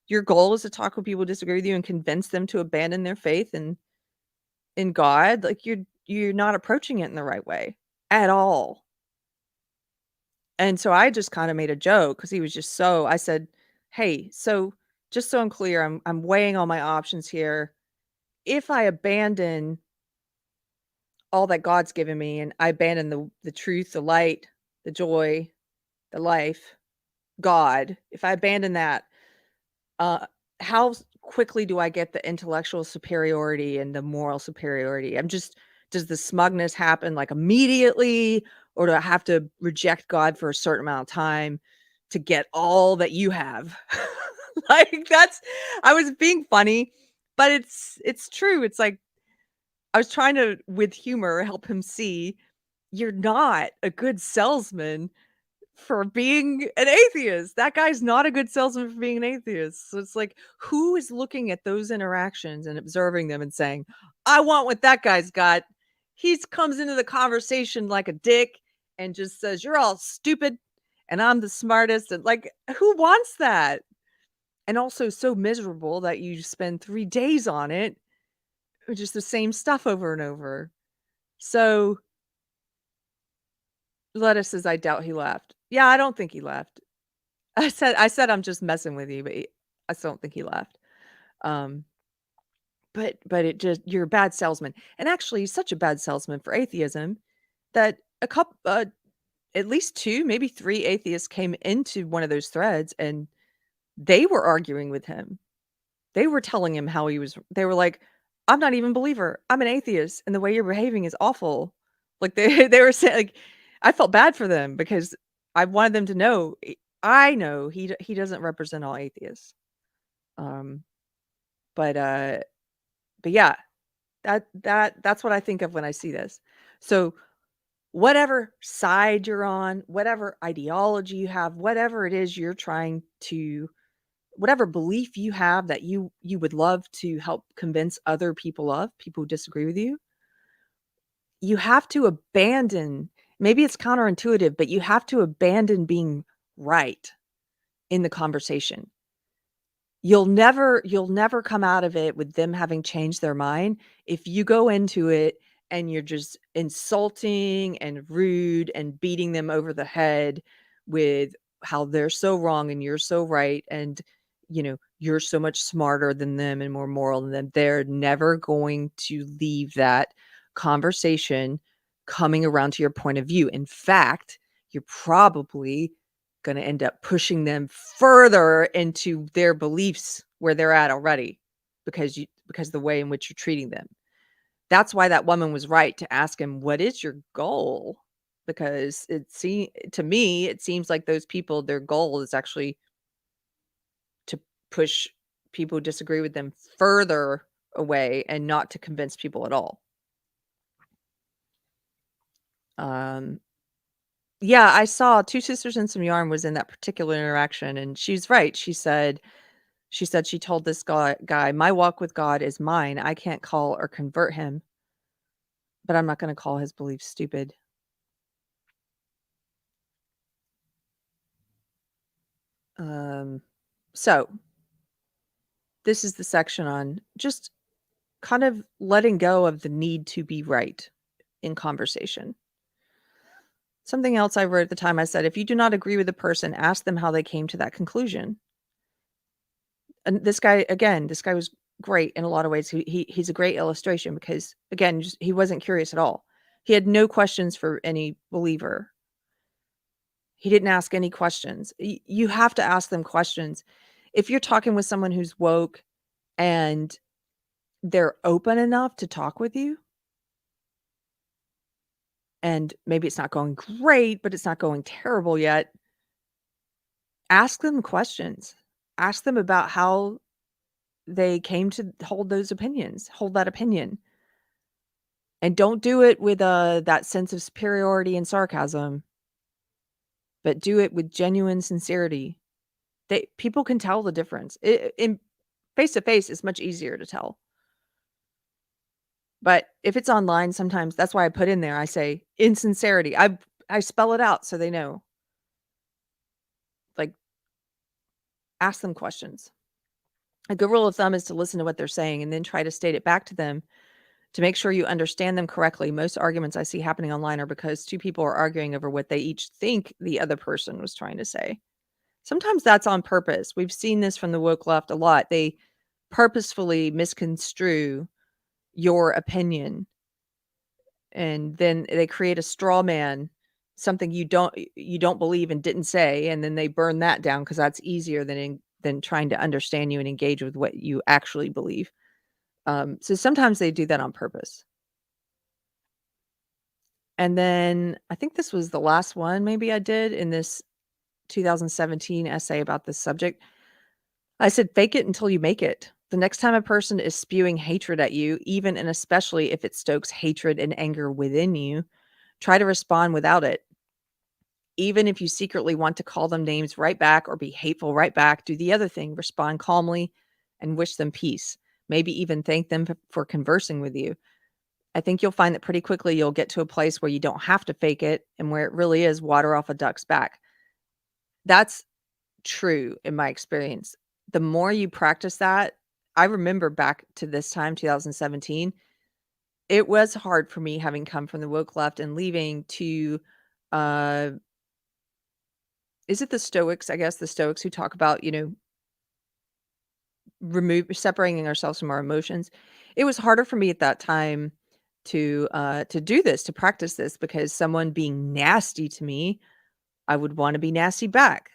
your goal is to talk with people who disagree with you and convince them to abandon their faith in God, like, you're not approaching it in the right way at all. And so I just kind of made a joke, because he was just so, I said, "Hey, so just so I'm clear, I'm weighing all my options here. If I abandon all that God's given me, and I abandon the truth, the light, the joy, the life, God, if I abandon that, uh, how quickly do I get the intellectual superiority and the moral superiority? Does the smugness happen like immediately, or do I have to reject God for a certain amount of time to get all that you have?" Like, I was being funny, but it's true. It's like, I was trying to, with humor, help him see, you're not a good salesman for being an atheist. That guy's not a good salesman for being an atheist. So it's like, who is looking at those interactions and observing them and saying, "I want what that guy's got"? He comes into the conversation like a dick and just says, "You're all stupid and I'm the smartest." And, like, who wants that? And also so miserable that you spend 3 days on it, with just the same stuff over and over. So Lettuce says, "I doubt he left." Yeah, I don't think he left. I said, "I'm just messing with you," but I still don't think he left. Um, but it just, you're a bad salesman. And actually, he's such a bad salesman for atheism that at least 2, maybe 3 atheists came into one of those threads, and they were arguing with him. They were telling him how they were like, "I'm not even a believer. I'm an atheist, and the way you're behaving is awful." Like, they were saying, like, I felt bad for them, because I wanted them to know, I know he doesn't represent all atheists. Um, but, uh but yeah, that's what I think of when I see this. So, whatever side you're on, whatever ideology you have, whatever it is you're trying to, whatever belief you have that you would love to help convince other people of, people who disagree with you have to abandon, maybe it's counterintuitive, but you have to abandon being right in the conversation. You'll never come out of it with them having changed their mind if you go into it and you're just insulting and rude and beating them over the head with how they're so wrong and you're so right, and you're so much smarter than them and more moral than them. They're never going to leave that conversation coming around to your point of view. In fact, you're probably going to end up pushing them further into their beliefs where they're at already because the way in which you're treating them. That's why that woman was right to ask him, "What is your goal?" Because to me, it seems like those people, their goal is actually to push people who disagree with them further away and not to convince people at all. Um, yeah, I saw Two Sisters and Some Yarn was in that particular interaction, and she's right. She said she told this guy, "My walk with God is mine. I can't call or convert him, but I'm not gonna call his beliefs stupid." Um, so this is the section on just kind of letting go of the need to be right in conversation. Something else I wrote at the time, I said, "If you do not agree with the person, ask them how they came to that conclusion." And this guy was great in a lot of ways. He's a great illustration because, again, just he wasn't curious at all. He had no questions for any believer. He didn't ask any questions. You have to ask them questions. If you're talking with someone who's woke and they're open enough to talk with you, and maybe it's not going great, but it's not going terrible yet, ask them questions. Ask them about how they came to hold that opinion. And don't do it with, that sense of superiority and sarcasm, but do it with genuine sincerity. People can tell the difference. In face to face, it's much easier to tell. But if it's online, sometimes that's why I put in there, I say, "Insincerity." I spell it out so they know. Like, ask them questions. A good rule of thumb is to listen to what they're saying and then try to state it back to them to make sure you understand them correctly. Most arguments I see happening online are because two people are arguing over what they each think the other person was trying to say. Sometimes that's on purpose. We've seen this from the woke left a lot. They purposefully misconstrue your opinion, and then they create a straw man, something you don't believe and didn't say, and then they burn that down because that's easier than trying to understand you and engage with what you actually believe. So sometimes they do that on purpose. And then I think this was the last one maybe I did in this 2017 essay about this subject. I said, "Fake it until you make it." The next time a person is spewing hatred at you, even and especially if it stokes hatred and anger within you, try to respond without it. Even if you secretly want to call them names right back or be hateful right back, do the other thing. Respond calmly and wish them peace. Maybe even thank them for conversing with you. I think you'll find that pretty quickly you'll get to a place where you don't have to fake it and where it really is water off a duck's back. That's true in my experience. The more you practice that, I remember back to this time, 2017, it was hard for me having come from the woke left and leaving to, uh, is it the Stoics? I guess the Stoics who talk about, separating ourselves from our emotions. It was harder for me at that time to do this, to practice this, because someone being nasty to me, I would want to be nasty back.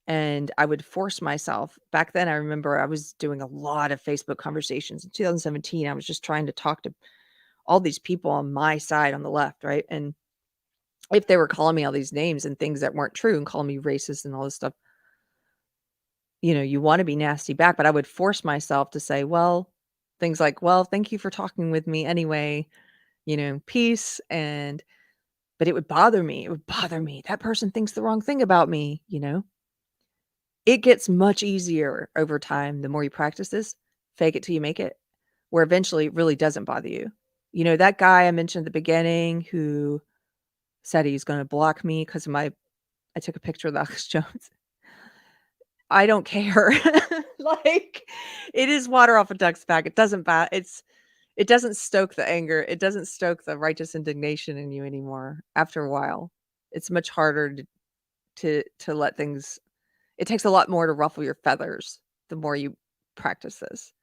And I would force myself. Back then, I remember I was doing a lot of Facebook conversations. In 2017, I was just trying to talk to all these people on my side on the left, right? And if they were calling me all these names and things that weren't true and calling me racist and all this stuff, you want to be nasty back. But I would force myself to say, well, things like, "Well, thank you for talking with me anyway, peace." But it would bother me. It would bother me. That person thinks the wrong thing about me. It gets much easier over time the more you practice this. Fake it till you make it, where eventually it really doesn't bother you. That guy I mentioned at the beginning who said he's gonna block me 'cause of I took a picture of Alex Jones. I don't care. Like, it is water off a duck's back. It doesn't stoke the anger. It doesn't stoke the righteous indignation in you anymore after a while. It's much harder to let things it takes a lot more to ruffle your feathers. the more you practice this.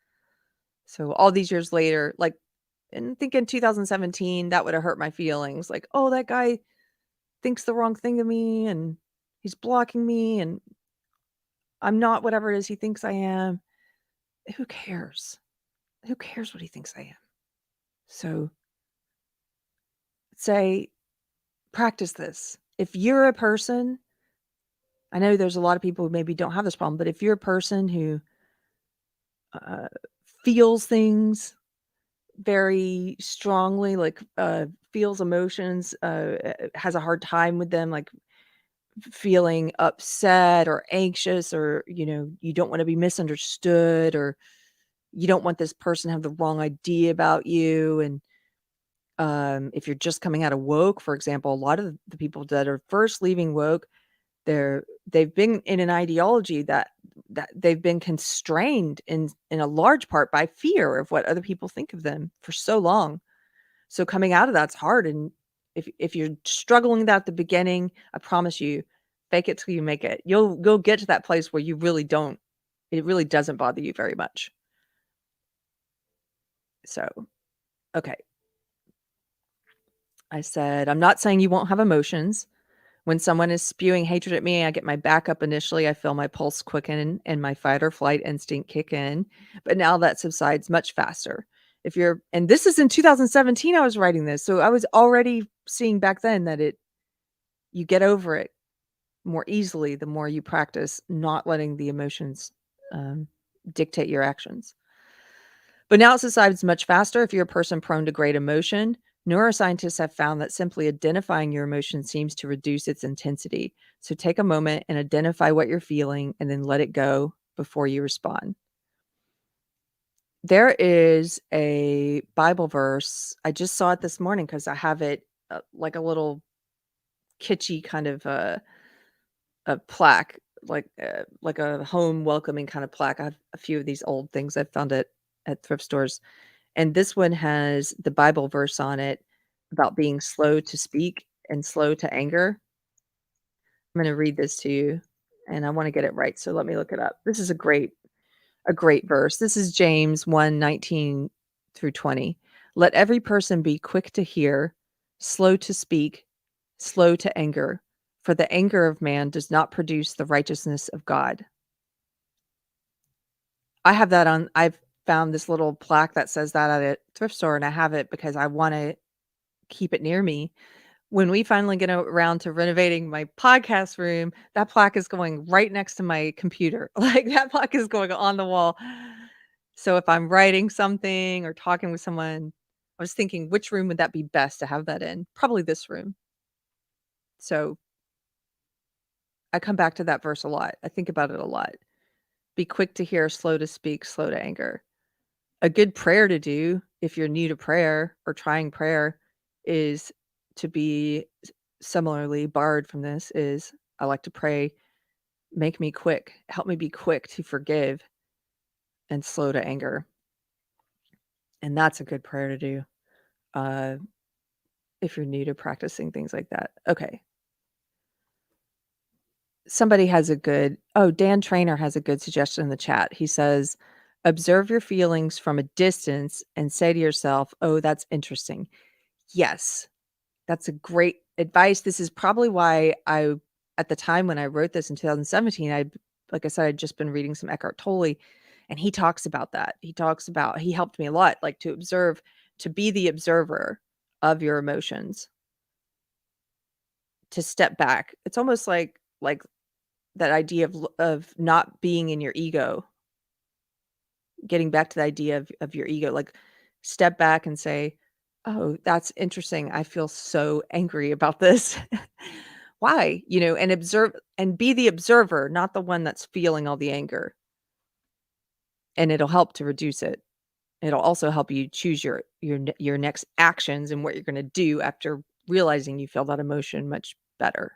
So all these years later, like, and I think in 2017, that would have hurt my feelings. Like, oh, that guy thinks the wrong thing of me and he's blocking me and I'm not whatever it is he thinks I am. Who cares? Who cares what he thinks I am? So say, practice this. If you're a person, I know there's a lot of people who maybe don't have this problem, but if you're a person who uh, feels things very strongly, like feels emotions, has a hard time with them, like feeling upset or anxious, or you don't want to be misunderstood, or you don't want this person to have the wrong idea about you. And if you're just coming out of woke, for example, a lot of the people that are first leaving woke, they've been in an ideology that they've been constrained in a large part by fear of what other people think of them for so long. So coming out of that's hard. And if you're struggling with that at the beginning, I promise you, fake it till you make it. You'll get to that place where it really doesn't bother you very much. So, okay. I said, I'm not saying you won't have emotions. When someone is spewing hatred at me, I get my back up initially. I feel my pulse quicken and my fight or flight instinct kick in. But now that subsides much faster. And this is in 2017, I was writing this. So I was already seeing back then that you get over it more easily the more you practice not letting the emotions dictate your actions. But now it subsides much faster if you're a person prone to great emotion. Neuroscientists have found that simply identifying your emotion seems to reduce its intensity. So take a moment and identify what you're feeling and then let it go before you respond. There is a Bible verse. I just saw it this morning because I have it like a little kitschy kind of a plaque, like a home welcoming kind of plaque. I have a few of these old things I found at thrift stores. And this one has the Bible verse on it about being slow to speak and slow to anger. I'm gonna read this to you, and I wanna get it right, so let me look it up. This is a great verse. This is James 1:19 through 20. "Let every person be quick to hear, slow to speak, slow to anger, for the anger of man does not produce the righteousness of God." I've found this little plaque that says that at a thrift store, and I have it because I wanna keep it near me. When we finally get around to renovating my podcast room, that plaque is going right next to my computer. Like, that plaque is going on the wall. So if I'm writing something or talking with someone, I was thinking, which room would that be best to have that in? Probably this room. So I come back to that verse a lot. I think about it a lot. Be quick to hear, slow to speak, slow to anger. A good prayer to do if you're new to prayer or trying prayer is to be similarly borrowed from this is I like to pray, make me quick, help me be quick to forgive and slow to anger. And that's a good prayer to do uh, if you're new to practicing things like that. Okay. Somebody has Dan Trainer has a good suggestion in the chat. He says, observe your feelings from a distance and say to yourself, oh, that's interesting. Yes, that's a great advice. This is probably why at the time when I wrote this in 2017, like I said, I'd just been reading some Eckhart Tolle, and he talks about that. He helped me a lot, like to observe, to be the observer of your emotions, to step back. It's almost like that idea of not being in your ego, getting back to the idea of your ego, like step back and say, "Oh, that's interesting. I feel so angry about this." Why? And observe and be the observer, not the one that's feeling all the anger. And it'll help to reduce it. It'll also help you choose your next actions and what you're going to do after realizing you feel that emotion much better.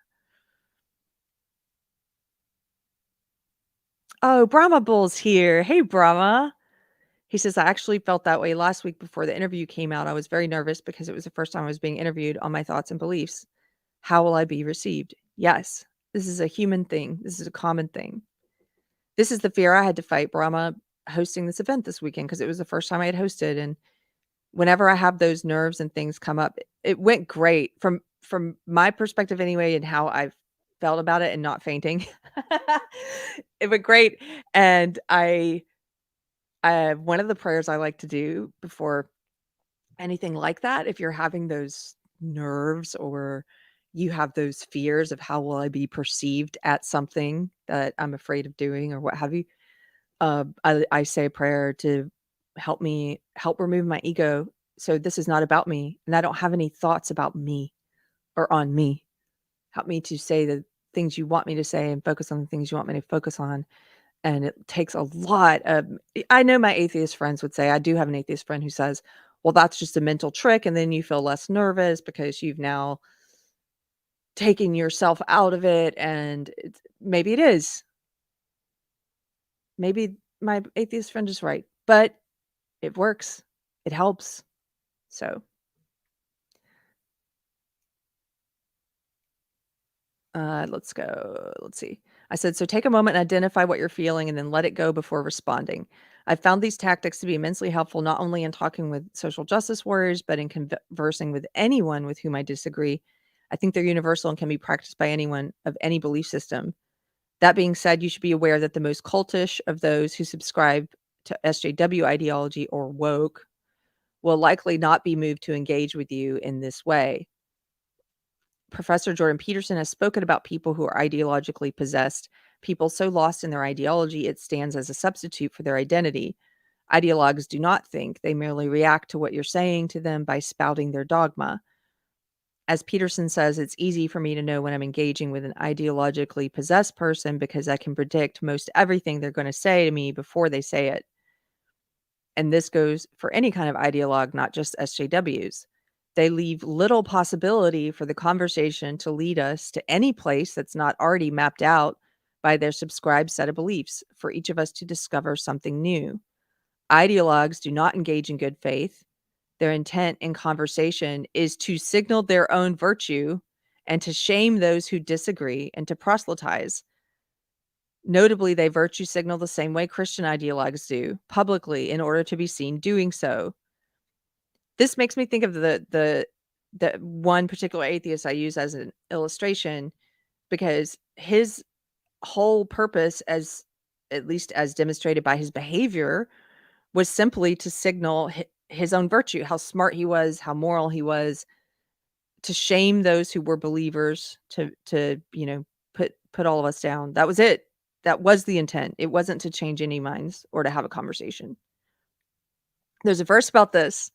Oh, Brahma Bull's here. Hey, Brahma. He says, I actually felt that way last week before the interview came out. I was very nervous because it was the first time I was being interviewed on my thoughts and beliefs. How will I be received? Yes, this is a human thing. This is a common thing. This is the fear I had to fight, Brahma, hosting this event this weekend because it was the first time I had hosted, and whenever I have those nerves and things come up, it went great from my perspective anyway and how I felt about it and not fainting. It went great, and I one of the prayers I like to do before anything like that, if you're having those nerves or you have those fears of how will I be perceived at something that I'm afraid of doing or what have you, I say a prayer to help remove my ego. So this is not about me, and I don't have any thoughts about me or on me. Help me to say the things you want me to say and focus on the things you want me to focus on. And it takes a lot of I know my atheist friends would say I do have an atheist friend who says, "Well, that's just a mental trick, and then you feel less nervous because you've now taken yourself out of it," and it's maybe it is. Maybe my atheist friend is right, but it works. It helps. So, let's go. Let's see. I said, "So take a moment and identify what you're feeling and then let it go before responding. I've found these tactics to be immensely helpful not only in talking with social justice warriors, but in conversing with anyone with whom I disagree. I think they're universal and can be practiced by anyone of any belief system. That being said, you should be aware that the most cultish of those who subscribe to SJW ideology or woke will likely not be moved to engage with you in this way. Professor Jordan Peterson has spoken about people who are ideologically possessed, people so lost in their ideology it stands as a substitute for their identity. Ideologues do not think, they merely react to what you're saying to them by spouting their dogma. As Peterson says, it's easy for me to know when I'm engaging with an ideologically possessed person because I can predict most everything they're going to say to me before they say it. And this goes for any kind of ideologue, not just SJWs. They leave little possibility for the conversation to lead us to any place that's not already mapped out by their subscribed set of beliefs for each of us to discover something new. Ideologues do not engage in good faith. Their intent in conversation is to signal their own virtue and to shame those who disagree and to proselytize. Notably, they virtue signal the same way Christian ideologues do, publicly in order to be seen doing so. This makes me think of the one particular atheist I use as an illustration because his whole purpose, as at least as demonstrated by his behavior, was simply to signal his own virtue, how smart he was, how moral he was, to shame those who were believers, to put all of us down. That was it. That was the intent. It wasn't to change any minds or to have a conversation. There's a verse about this,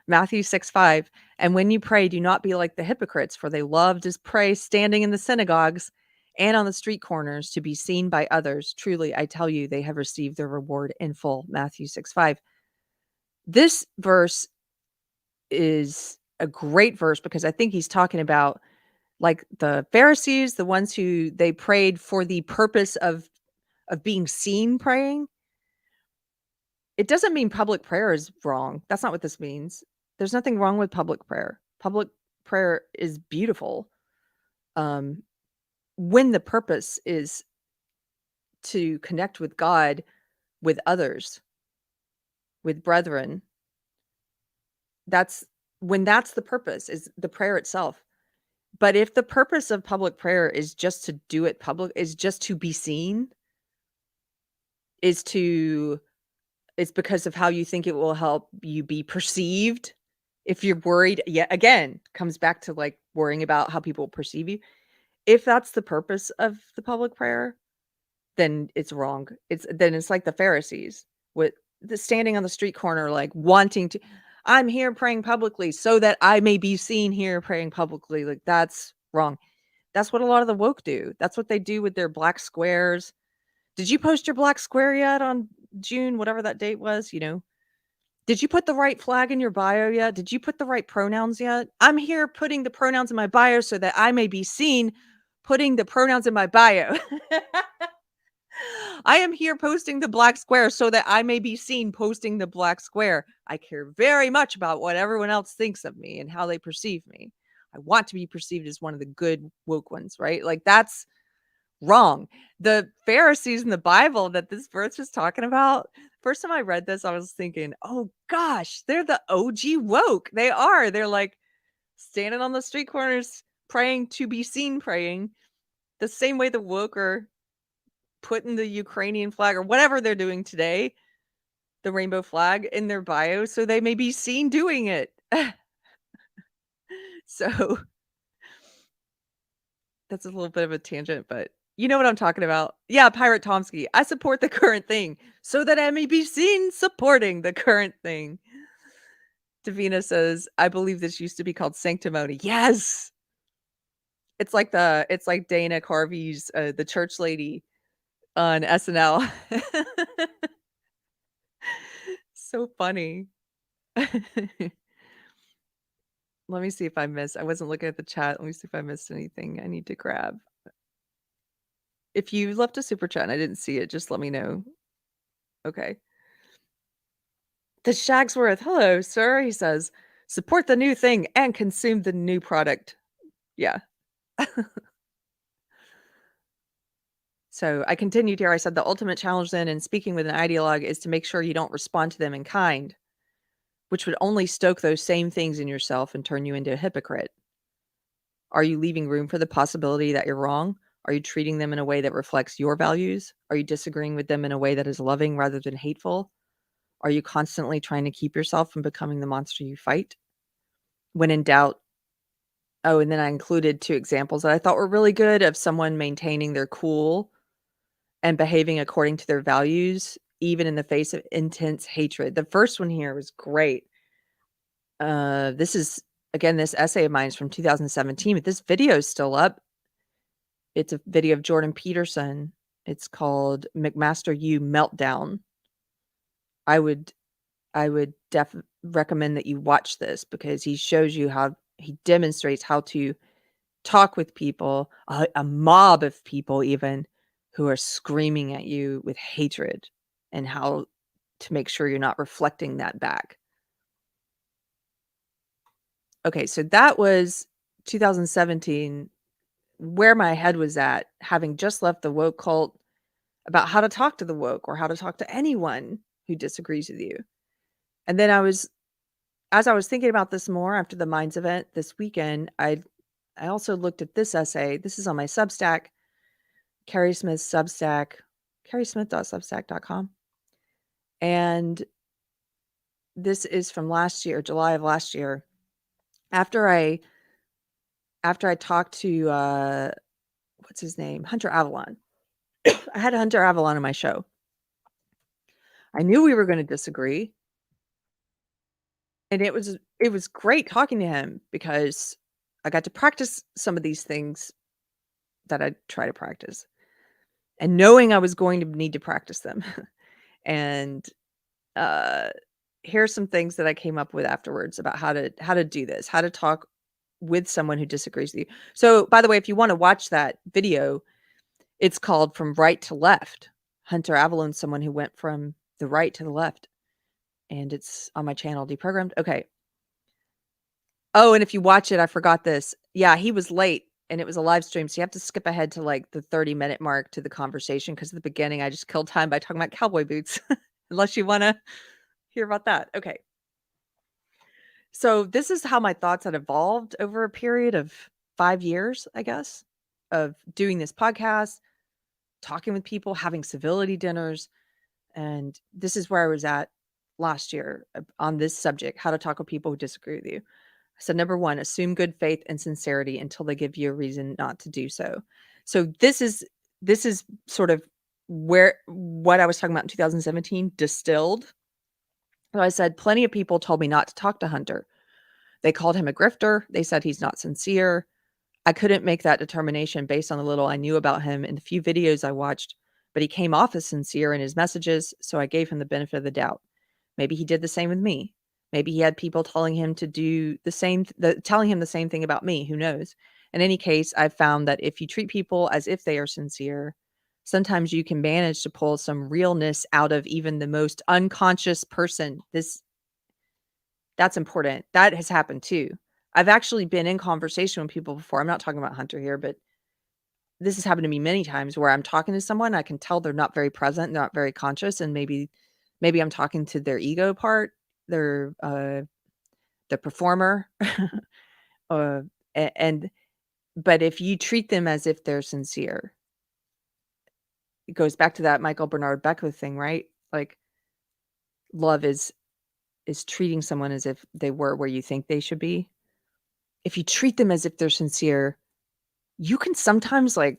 Matthew 6:5. And when you pray, do not be like the hypocrites, for they love to pray standing in the synagogues and on the street corners to be seen by others. Truly, I tell you, they have received their reward in full. Matthew 6:5. This verse is a great verse because I think he's talking about like the Pharisees, the ones who they prayed for the purpose of being seen praying. It doesn't mean public prayer is wrong. That's not what this means. There's nothing wrong with public prayer. Public prayer is beautiful. Um, when the purpose is to connect with God, with others, with brethren, that's when that's the purpose is the prayer itself. But if the purpose of public prayer is just to do it public, is just to be seen, is to it's because of how you think it will help you be perceived. If you're worried, yet again, comes back to like worrying about how people perceive you. If that's the purpose of the public prayer, then it's wrong. It's like the Pharisees with the standing on the street corner, like wanting to, I'm here praying publicly so that I may be seen here praying publicly. Like that's wrong. That's what a lot of the woke do. That's what they do with their black squares. Did you post your black square yet on June, whatever that date was? Did you put the right flag in your bio yet? Did you put the right pronouns yet? I'm here putting the pronouns in my bio so that I may be seen putting the pronouns in my bio. I am here posting the black square so that I may be seen posting the black square. I care very much about what everyone else thinks of me and how they perceive me. I want to be perceived as one of the good woke ones, right? Like Wrong. The Pharisees in the Bible that this verse was talking about, first time I read this, I was thinking, oh gosh, they're the OG woke. They are. They're like standing on the street corners praying to be seen praying, the same way the woke are putting the Ukrainian flag or whatever they're doing today, the rainbow flag in their bio so they may be seen doing it. So that's a little bit of a tangent, but you know what I'm talking about. Yeah, Pirate Tomsky. I support the current thing so that I may be seen supporting the current thing. Davina says, I believe this used to be called sanctimony. Yes. It's like Dana Carvey's the church lady on SNL. So funny. Let me see if I wasn't looking at the chat. Let me see if I missed anything I need to grab. If you left a super chat and I didn't see it, just let me know. Okay. The Shagsworth, hello, sir. He says, support the new thing and consume the new product. Yeah. So I continued here. I said the ultimate challenge then in speaking with an ideologue is to make sure you don't respond to them in kind, which would only stoke those same things in yourself and turn you into a hypocrite. Are you leaving room for the possibility that you're wrong? Are you treating them in a way that reflects your values? Are you disagreeing with them in a way that is loving rather than hateful? Are you constantly trying to keep yourself from becoming the monster you fight? When in doubt, oh, and then I included 2 examples that I thought were really good of someone maintaining their cool and behaving according to their values, even in the face of intense hatred. The first one here was great. This is, again, this essay of mine is from 2017, but this video is still up. It's a video of Jordan Peterson. It's called McMaster U Meltdown. I would recommend that you watch this because he shows you how he demonstrates how to talk with people, a mob of people even, who are screaming at you with hatred, and how to make sure you're not reflecting that back. Okay, so that was 2017, where my head was at, having just left the woke cult, about how to talk to the woke or how to talk to anyone who disagrees with you. And then as I was thinking about this more after the Minds event this weekend, I also looked at this essay. This is on my Substack, Keri Smith's Substack, kerismith.substack.com. And this is from last year, July of last year. After I talked to what's his name? Hunter Avalon. I had Hunter Avalon on my show. I knew we were going to disagree. And it was great talking to him because I got to practice some of these things that I try to practice, and knowing I was going to need to practice them. And here's some things that I came up with afterwards about how to do this, how to talk with someone who disagrees with you. So, by the way, if you want to watch that video, it's called From Right to Left. Hunter Avalon's someone who went from the right to the left, and it's on my channel, Deprogrammed. Okay. Oh, and if you watch it, I forgot this. Yeah, he was late and it was a live stream, so you have to skip ahead to like the 30-minute mark to the conversation because at the beginning I just killed time by talking about cowboy boots. Unless you want to hear about that. Okay. So this is how my thoughts had evolved over a period of 5 years, I guess, of doing this podcast, talking with people, having civility dinners, and this is where I was at last year on this subject, how to talk with people who disagree with you. So number 1, assume good faith and sincerity until they give you a reason not to do so. So this is sort of what I was talking about in 2017 distilled. So I said plenty of people told me not to talk to Hunter. They called him a grifter. They said he's not sincere. I couldn't make that determination based on the little I knew about him and the few videos I watched, but he came off as sincere in his messages, so I gave him the benefit of the doubt. Maybe he did the same with me. Maybe he had people telling him to do the same, telling him the same thing about me. Who knows? In any case, I've found that if you treat people as if they are sincere, sometimes you can manage to pull some realness out of even the most unconscious person. That's important. That has happened too. I've actually been in conversation with people before. I'm not talking about Hunter here, but this has happened to me many times where I'm talking to someone, I can tell they're not very present, not very conscious, and maybe I'm talking to their ego part, their the performer, uh, and but if you treat them as if they're sincere, it goes back to that Michael Bernard Beckwith thing, right? Like love is treating someone as if they were where you think they should be. If you treat them as if they're sincere, you can sometimes like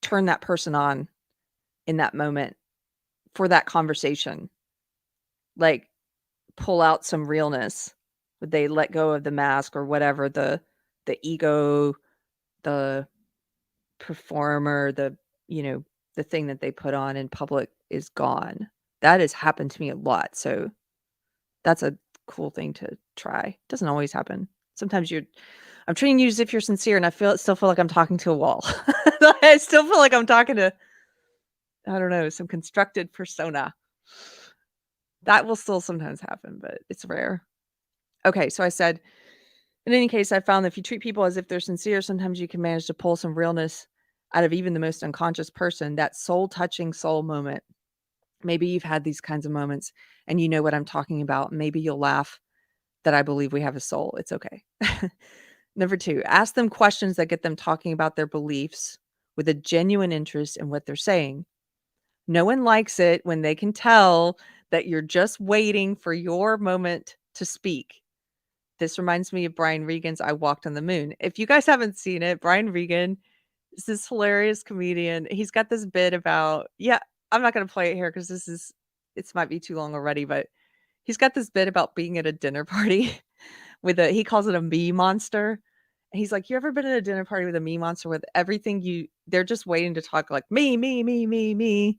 turn that person on in that moment for that conversation. Like pull out some realness. They let go of the mask or whatever the ego, the performer, the thing that they put on in public is gone. That has happened to me a lot. So that's a cool thing to try. Doesn't always happen. Sometimes I'm treating you as if you're sincere, and I still feel like I'm talking to a wall. I still feel like I'm talking to, I don't know, some constructed persona. That will still sometimes happen, but it's rare. Okay, so I said, in any case, I found that if you treat people as if they're sincere, sometimes you can manage to pull some realness out of even the most unconscious person, that soul-touching soul moment. Maybe you've had these kinds of moments and you know what I'm talking about. Maybe you'll laugh that I believe we have a soul. It's okay. Number 2, ask them questions that get them talking about their beliefs with a genuine interest in what they're saying. No one likes it when they can tell that you're just waiting for your moment to speak. This reminds me of Brian Regan's I Walked on the Moon. If you guys haven't seen it, Brian Regan is this hilarious comedian. He's got this bit about, yeah, I'm not going to play it here because it might be too long already, but he's got this bit about being at a dinner party he calls it a me monster. And he's like, you ever been at a dinner party with a me monster with they're just waiting to talk like me, me, me, me, me.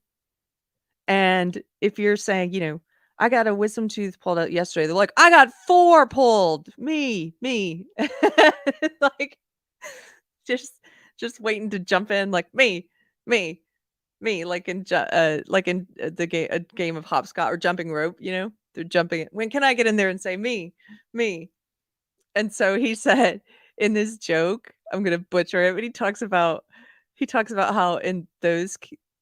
And if you're saying, I got a wisdom tooth pulled out yesterday, they're like, I got 4 pulled. Me, me. Like just waiting to jump in like me, me, me, like in a game of hopscotch or jumping rope, they're jumping. When can I get in there and say me, me? And so he said in this joke, I'm gonna butcher it, but he talks about how in those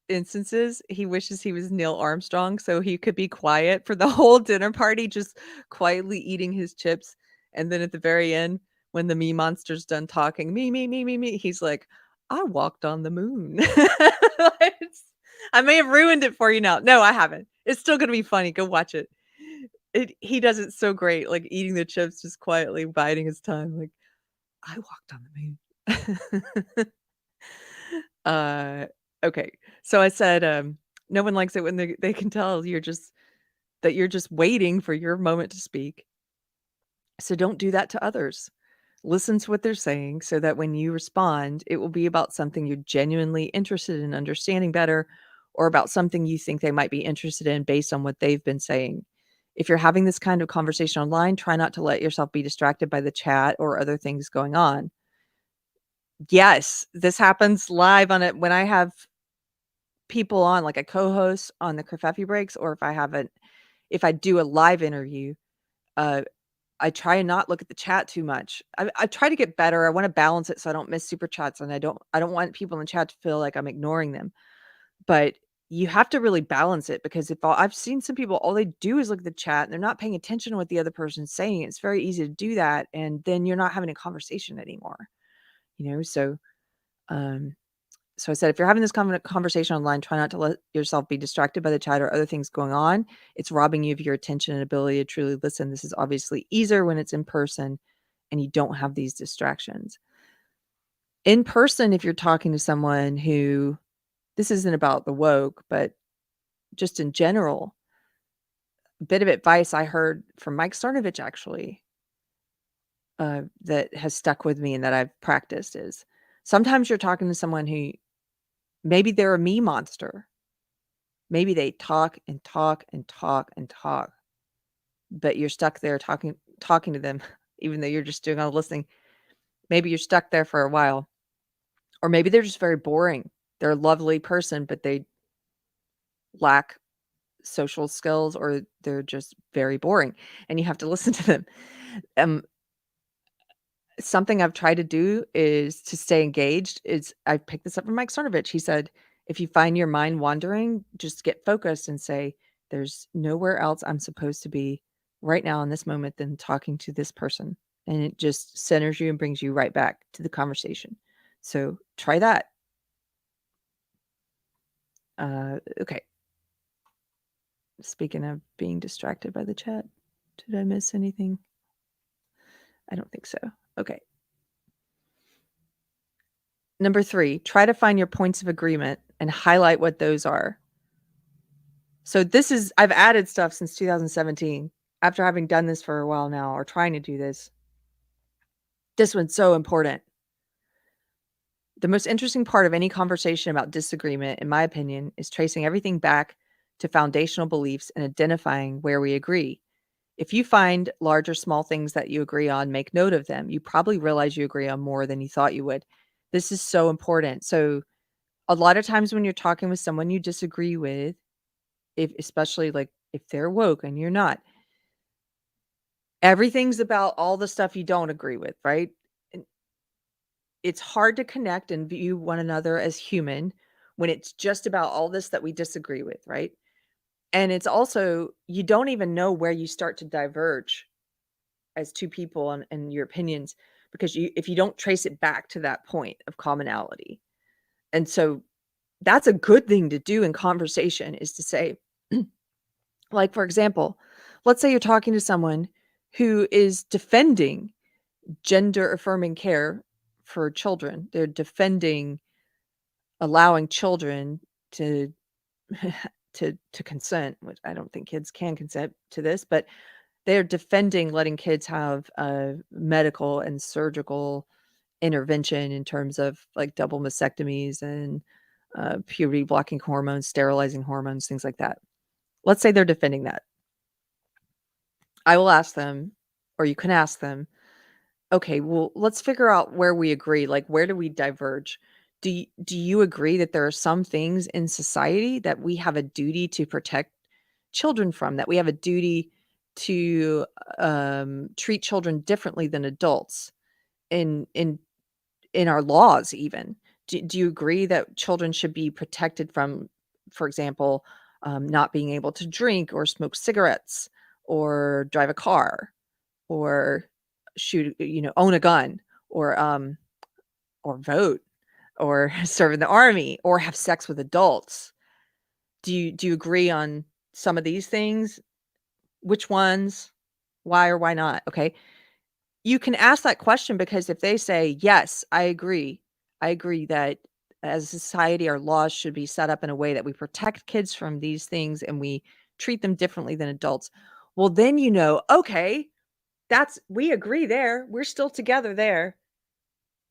instances, he wishes he was Neil Armstrong so he could be quiet for the whole dinner party, just quietly eating his chips. And then at the very end, when the me monster's done talking, me, me, me, me, me, he's like, I walked on the moon. I may have ruined it for you now. No, I haven't. It's still gonna be funny. Go watch it. He does it so great, like eating the chips, just quietly biding his time, like, "I walked on the moon." Uh, okay. So I said, no one likes it when they can tell you're just waiting for your moment to speak. So don't do that to others. Listen to what they're saying so that when you respond, it will be about something you're genuinely interested in understanding better or about something you think they might be interested in based on what they've been saying. If you're having this kind of conversation online, try not to let yourself be distracted by the chat or other things going on. Yes, this happens live on it when I have people on, like a co-host on the Kerfefe Breaks, or if I do a live interview, uh, I try and not look at the chat too much. I try to get better. I wanna balance it so I don't miss super chats, and I don't want people in the chat to feel like I'm ignoring them. But you have to really balance it because I've seen some people, all they do is look at the chat, and they're not paying attention to what the other person's saying. It's very easy to do that, and then you're not having a conversation anymore, So, um so I said, if you're having this conversation online, try not to let yourself be distracted by the chat or other things going on. It's robbing you of your attention and ability to truly listen. This is obviously easier when it's in person and you don't have these distractions. In person, if you're talking to someone who, this isn't about the woke, but just in general, a bit of advice I heard from Mike Cernovich actually, that has stuck with me and that I've practiced is sometimes you're talking to someone who maybe they're a me monster. Maybe they talk and talk and talk and talk, but you're stuck there talking to them, even though you're just doing all the listening. Maybe you're stuck there for a while, or maybe they're just very boring. They're a lovely person, but they lack social skills, or they're just very boring, and you have to listen to them. Um, Something I've tried to do is to stay engaged. I picked this up from Mike Cernovich. He said, if you find your mind wandering, just get focused and say, there's nowhere else I'm supposed to be right now in this moment than talking to this person. And it just centers you and brings you right back to the conversation. So try that. Okay. Speaking of being distracted by the chat, did I miss anything? I don't think so. Okay. Number 3, try to find your points of agreement and highlight what those are. So I've added stuff since 2017 after having done this for a while now, or trying to do this. This one's so important. The most interesting part of any conversation about disagreement, in my opinion, is tracing everything back to foundational beliefs and identifying where we agree. If you find large or small things that you agree on, make note of them. You probably realize you agree on more than you thought you would. This is so important. So a lot of times when you're talking with someone you disagree with, especially like if they're woke and you're not, everything's about all the stuff you don't agree with, right? And it's hard to connect and view one another as human when it's just about all this that we disagree with, right? And it's also, you don't even know where you start to diverge as two people and your opinions, because if you don't trace it back to that point of commonality. And so that's a good thing to do in conversation, is to say, like, for example, let's say you're talking to someone who is defending gender affirming care for children. They're defending allowing children to to consent, which I don't think kids can consent to this, but they're defending letting kids have medical and surgical intervention in terms of like double mastectomies and puberty blocking hormones, sterilizing hormones, things like that. Let's say they're defending that. I will ask them, or you can ask them, okay, well, let's figure out where we agree. Like, where do we diverge? Do you agree that there are some things in society that we have a duty to protect children from, that we have a duty to treat children differently than adults in our laws even? Do you agree that children should be protected from, for example, not being able to drink or smoke cigarettes or drive a car or own a gun or vote or serve in the army or have sex with adults? Do you agree on some of these things? Which ones? Why or why not? Okay. You can ask that question, because if they say, "Yes, I agree. I agree that as a society, our laws should be set up in a way that we protect kids from these things and we treat them differently than adults." Well, then okay, we agree there. We're still together there.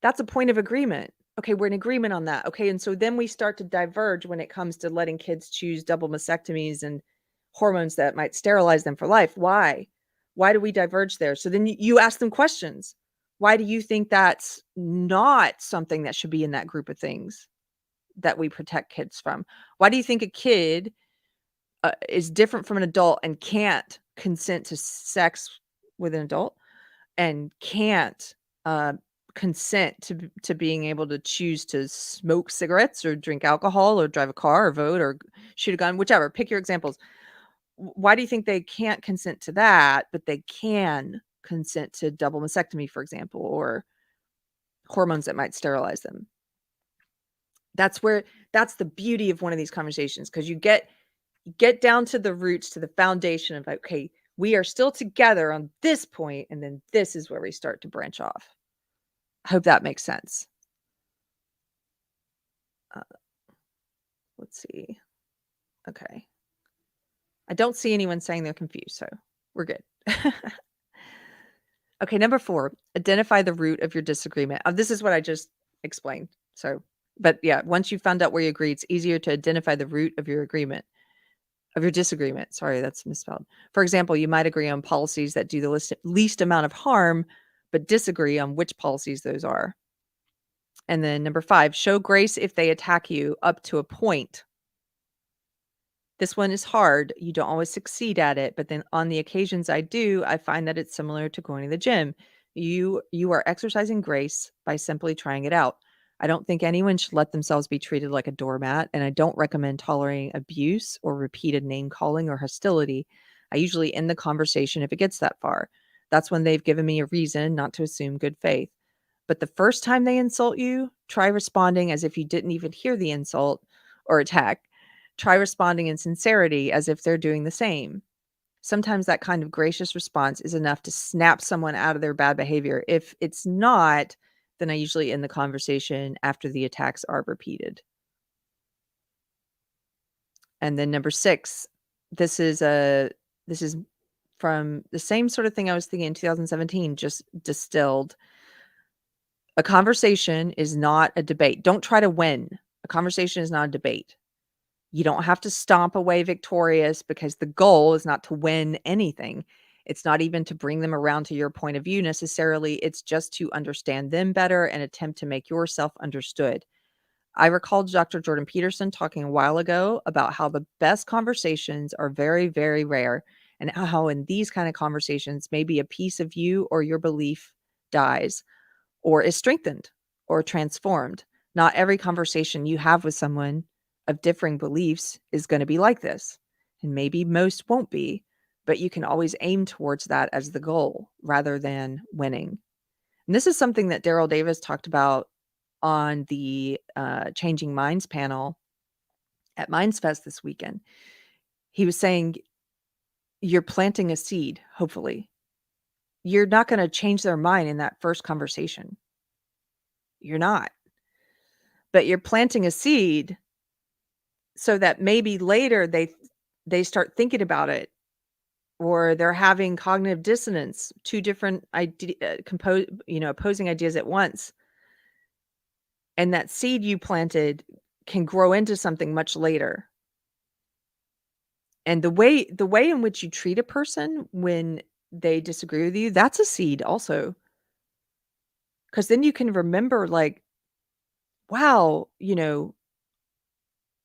That's a point of agreement. Okay, we're in agreement on that. Okay, and so then we start to diverge when it comes to letting kids choose double mastectomies and hormones that might sterilize them for life. Why? Why do we diverge there? So then you ask them questions. Why do you think that's not something that should be in that group of things that we protect kids from? Why do you think a kid is different from an adult and can't consent to sex with an adult and can't uh, consent to being able to choose to smoke cigarettes or drink alcohol or drive a car or vote or shoot a gun, whichever? Pick your examples. Why do you think they can't consent to that, but they can consent to double mastectomy, for example, or hormones that might sterilize them? That's the beauty of one of these conversations, because you get down to the roots, to the foundation of, like, okay, we are still together on this point, and then this is where we start to branch off. I hope that makes sense. Uh, let's see. Okay. I don't see anyone saying they're confused, so we're good. Okay, number 4, identify the root of your disagreement. This is what I just explained. So, but yeah, once you found out where you agree, it's easier to identify the root of your disagreement. Sorry, that's misspelled. For example, you might agree on policies that do the least amount of harm, but disagree on which policies those are. And then number 5, show grace if they attack you up to a point. This one is hard. You don't always succeed at it, but then on the occasions I do, I find that it's similar to going to the gym. You are exercising grace by simply trying it out. I don't think anyone should let themselves be treated like a doormat, and I don't recommend tolerating abuse or repeated name calling or hostility. I usually end the conversation if it gets that far. That's when they've given me a reason not to assume good faith. But the first time they insult you, try responding as if you didn't even hear the insult or attack. Try responding in sincerity as if they're doing the same. Sometimes that kind of gracious response is enough to snap someone out of their bad behavior. If it's not, then I usually end the conversation after the attacks are repeated. And then number 6, this is this is from the same sort of thing I was thinking in 2017, just distilled. A conversation is not a debate. Don't try to win. A conversation is not a debate. You don't have to stomp away victorious because the goal is not to win anything. It's not even to bring them around to your point of view necessarily. It's just to understand them better and attempt to make yourself understood. I recalled Dr. Jordan Peterson talking a while ago about how the best conversations are very, very rare, and how in these kind of conversations, maybe a piece of you or your belief dies or is strengthened or transformed. Not every conversation you have with someone of differing beliefs is going to be like this. And maybe most won't be, but you can always aim towards that as the goal rather than winning. And this is something that Daryl Davis talked about on the Changing Minds panel at MindsFest this weekend. He was saying, you're planting a seed, hopefully. You're not going to change their mind in that first conversation. You're not. But you're planting a seed so that maybe later they start thinking about it, or they're having cognitive dissonance, two different opposing ideas at once. And that seed you planted can grow into something much later. And the way in which you treat a person when they disagree with you, that's a seed also. Because then you can remember, like, wow,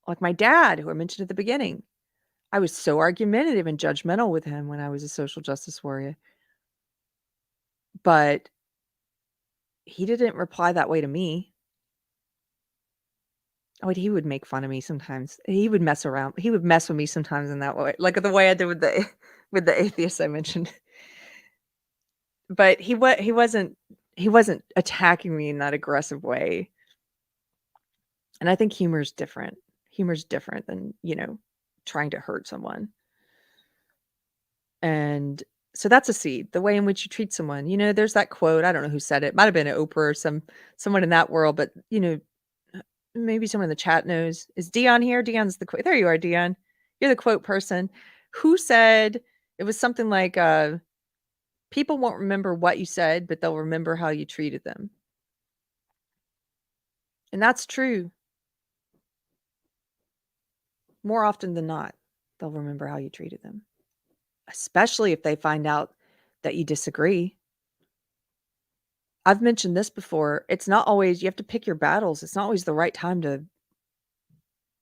like my dad, who I mentioned at the beginning, I was so argumentative and judgmental with him when I was a social justice warrior. But he didn't reply that way to me. Oh, he would make fun of me sometimes. He would mess around. He would mess with me sometimes in that way, like the way I did with the with the atheists I mentioned. But he wasn't attacking me in that aggressive way. And I think humor's different. Humor's different than, trying to hurt someone. And so that's a seed, the way in which you treat someone. There's that quote, I don't know who said it. Might have been Oprah or someone in that world, but maybe someone in the chat knows. Is Dion here? Dion's the quote. There you are, Dion. You're the quote person. Who said it was something like people won't remember what you said, but they'll remember how you treated them. And that's true. More often than not, they'll remember how you treated them, especially if they find out that you disagree. I've mentioned this before. It's not always, you have to pick your battles. It's not always the right time to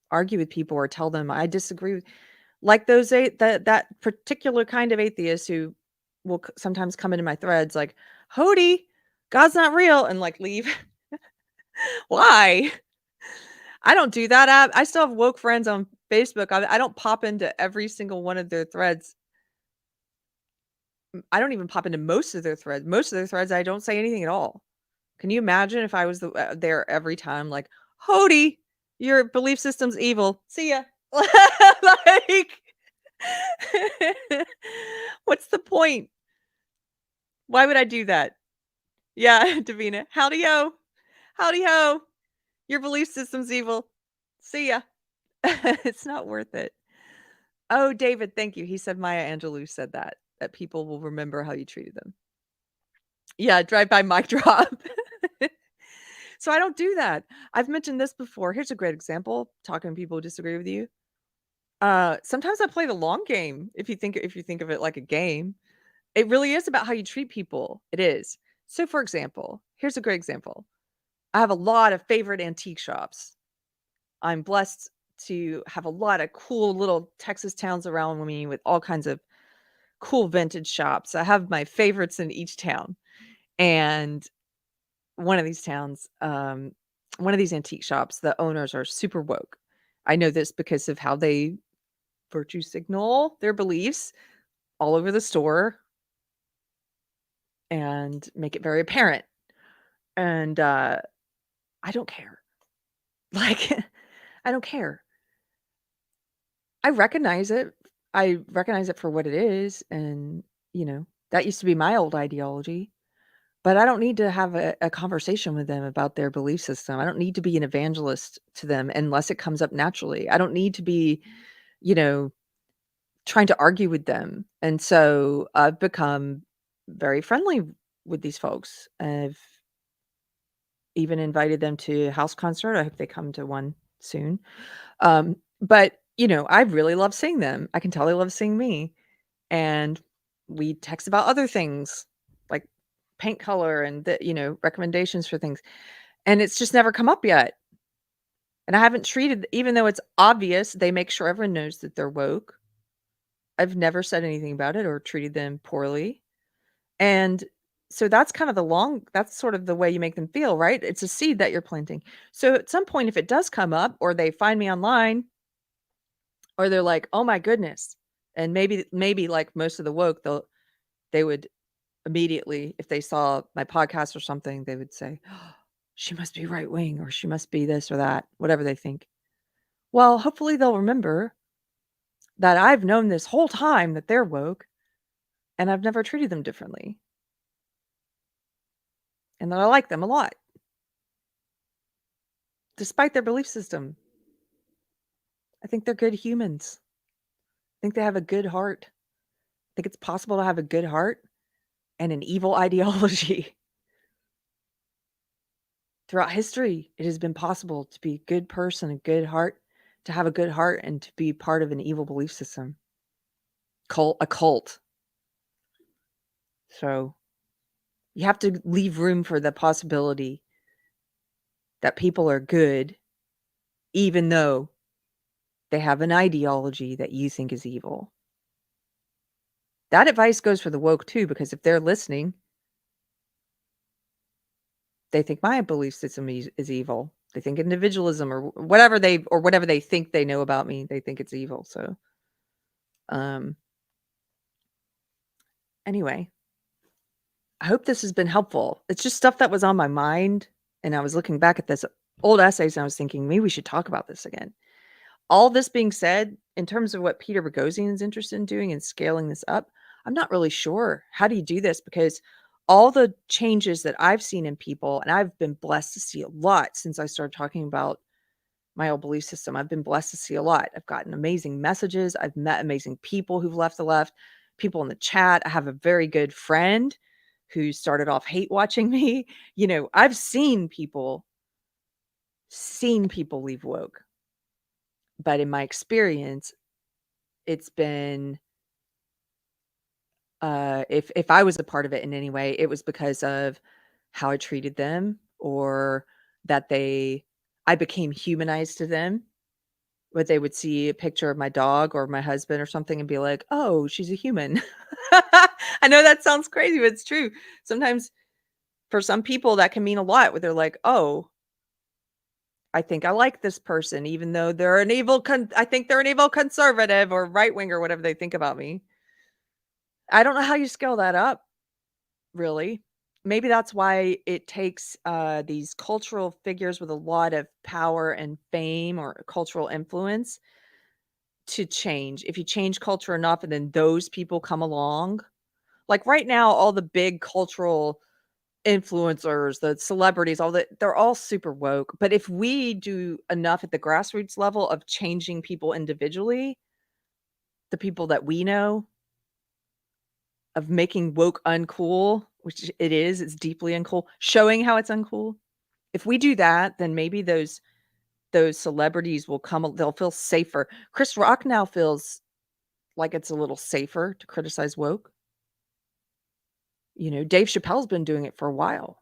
argue with people or tell them I disagree. Like that particular kind of atheist who will sometimes come into my threads like, Hody, God's not real, and like leave. Why? I don't do that. I still have woke friends on Facebook. I don't pop into every single one of their threads. I don't even pop into most of their threads. Most of their threads, I don't say anything at all. Can you imagine if I was there every time, like, Hody, your belief system's evil. See ya. Like, what's the point? Why would I do that? Yeah, Davina. Howdy ho. Howdy ho. Your belief system's evil. See ya. It's not worth it. Oh, David, thank you. He said Maya Angelou said that people will remember how you treated them. Yeah, drive-by mic drop. So I don't do that. I've mentioned this before. Here's a great example, talking to people who disagree with you. Sometimes I play the long game, if you think of it like a game. It really is about how you treat people. It is. So, for example, here's a great example. I have a lot of favorite antique shops. I'm blessed to have a lot of cool little Texas towns around me with all kinds of cool vintage shops. I have my favorites in each town. And one of these towns, one of these antique shops, the owners are super woke. I know this because of how they virtue signal their beliefs all over the store and make it very apparent. And I don't care. Like, I don't care. I recognize it. I recognize it for what it is. And, that used to be my old ideology. But I don't need to have a conversation with them about their belief system. I don't need to be an evangelist to them unless it comes up naturally. I don't need to be, you know, trying to argue with them. And so I've become very friendly with these folks. I've even invited them to a house concert. I hope they come to one soon. But I really love seeing them. I can tell they love seeing me. And we text about other things like paint color and recommendations for things. And it's just never come up yet. And I haven't treated, even though it's obvious, they make sure everyone knows that they're woke. I've never said anything about it or treated them poorly. And so that's kind of that's sort of the way you make them feel, right? It's a seed that you're planting. So at some point, if it does come up or they find me online or they're like, oh my goodness. And maybe like most of the woke, they would immediately, if they saw my podcast or something, they would say, "Oh, she must be right wing or she must be this or that," whatever they think. Well, hopefully they'll remember that I've known this whole time that they're woke and I've never treated them differently and that I like them a lot despite their belief system. I think they're good humans. I think they have a good heart. I think it's possible to have a good heart and an evil ideology. Throughout history, it has been possible to be a good person, a good heart, to have a good heart, and to be part of an evil belief system. A cult. So you have to leave room for the possibility that people are good, even though they have an ideology that you think is evil. That advice goes for the woke too, because if they're listening, they think my belief system is evil. They think individualism or whatever they think they know about me, they think it's evil. So, um, anyway, I hope this has been helpful. It's just stuff that was on my mind, and I was looking back at this old essays, and I was thinking maybe we should talk about this again. All this being said, in terms of what Peter Boghossian is interested in doing and scaling this up, I'm not really sure. How do you do this? Because all the changes that I've seen in people, and I've been blessed to see a lot since I started talking about my old belief system. I've been blessed to see a lot. I've gotten amazing messages. I've met amazing people who've left the left, people in the chat. I have a very good friend who started off hate watching me. I've seen people leave woke. But in my experience, it's been if I was a part of it in any way, it was because of how I treated them or that I became humanized to them. But they would see a picture of my dog or my husband or something and be like, "Oh, she's a human." I know that sounds crazy, but it's true. Sometimes for some people that can mean a lot where they're like, "Oh, I think I like this person even though they're I think they're an evil conservative or right wing or whatever they think about me." I don't know how you scale that up, really. Maybe that's why it takes these cultural figures with a lot of power and fame or cultural influence to change. If you change culture enough and then those people come along, like right now, all the big cultural influencers, the celebrities, they're all super woke. But if we do enough at the grassroots level of changing people individually, the people that we know, of making woke uncool, which it's deeply uncool, showing how it's uncool. If we do that, then maybe those celebrities they'll feel safer. Chris Rock now feels like it's a little safer to criticize woke. Dave Chappelle's been doing it for a while.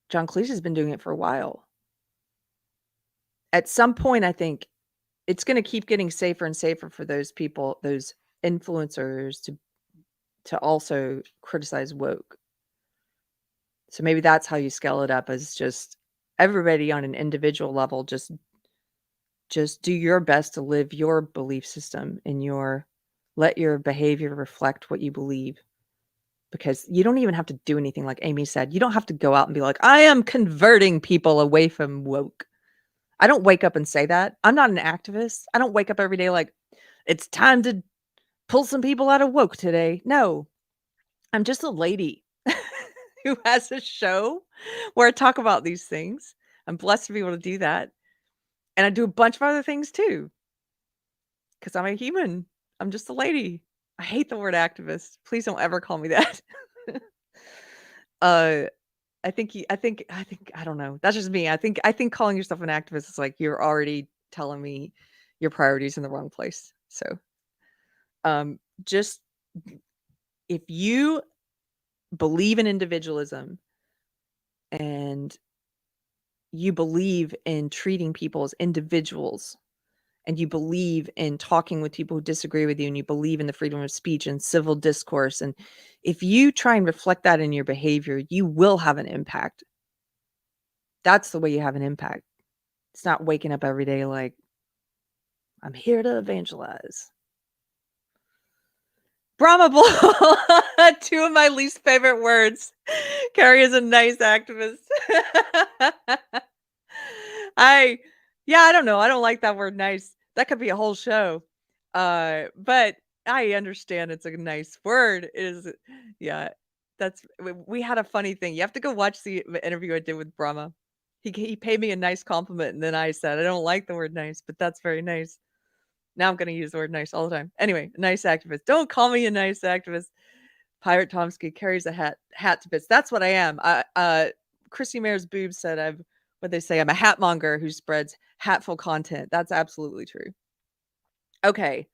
John Cleese has been doing it for a while. At some point, I think it's going to keep getting safer and safer for those people, those influencers to also criticize woke. So maybe that's how you scale it up, is just everybody on an individual level, just do your best to live your belief system and let your behavior reflect what you believe. Because you don't even have to do anything, like Amy said. You don't have to go out and be like, I am converting people away from woke. I don't wake up and say that. I'm not an activist. I don't wake up every day like, it's time to pull some people out of woke today. No, I'm just a lady who has a show where I talk about these things. I'm blessed to be able to do that. And I do a bunch of other things too, because I'm a human. I'm just a lady. I hate the word activist. Please don't ever call me that. uh, I think I don't know. That's just me. I think calling yourself an activist is like you're already telling me your priorities in the wrong place. So, just if you believe in individualism and you believe in treating people as individuals and you believe in talking with people who disagree with you and you believe in the freedom of speech and civil discourse, and if you try and reflect that in your behavior, you will have an impact. That's the way you have an impact. It's not waking up every day like, I'm here to evangelize. Brahma Bull, 2 of my least favorite words. Keri is a nice activist. I I don't know. I don't like that word nice. That could be a whole show. But I understand it's a nice word. It is, yeah. We had a funny thing. You have to go watch the interview I did with Brahma. He paid me a nice compliment, and then I said, I don't like the word nice, but that's very nice. Now I'm gonna use the word nice all the time. Anyway, nice activist. Don't call me a nice activist. Pirate Tomsky carries a hat to bits. That's what I am. Chrissy Mayr's boobs said what they say, I'm a hat monger who spreads hatful content. That's absolutely true. Okay,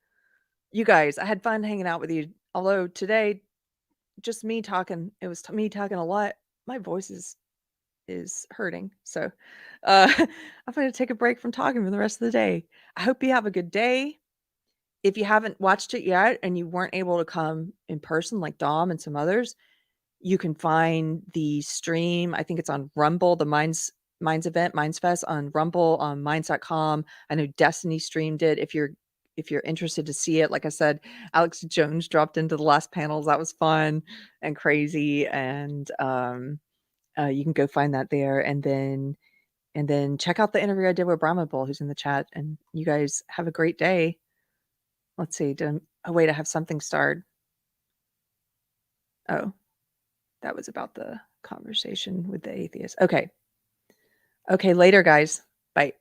you guys, I had fun hanging out with you. Although today, just me talking, it was me talking a lot. My voice is hurting. So I'm going to take a break from talking for the rest of the day. I hope you have a good day. If you haven't watched it yet and you weren't able to come in person like Dom and some others, you can find the stream. I think it's on Rumble, the Minds event, MindsFest on Rumble, on minds.com. I know Destiny streamed it. If you're interested to see it, like I said, Alex Jones dropped into the last panels. That was fun and crazy. And you can go find that there. And then check out the interview I did with Brahma Bull, who's in the chat. And you guys have a great day. Let's see. Wait, I have something starred. Oh, that was about the conversation with the atheist. Okay. Okay, later, guys. Bye.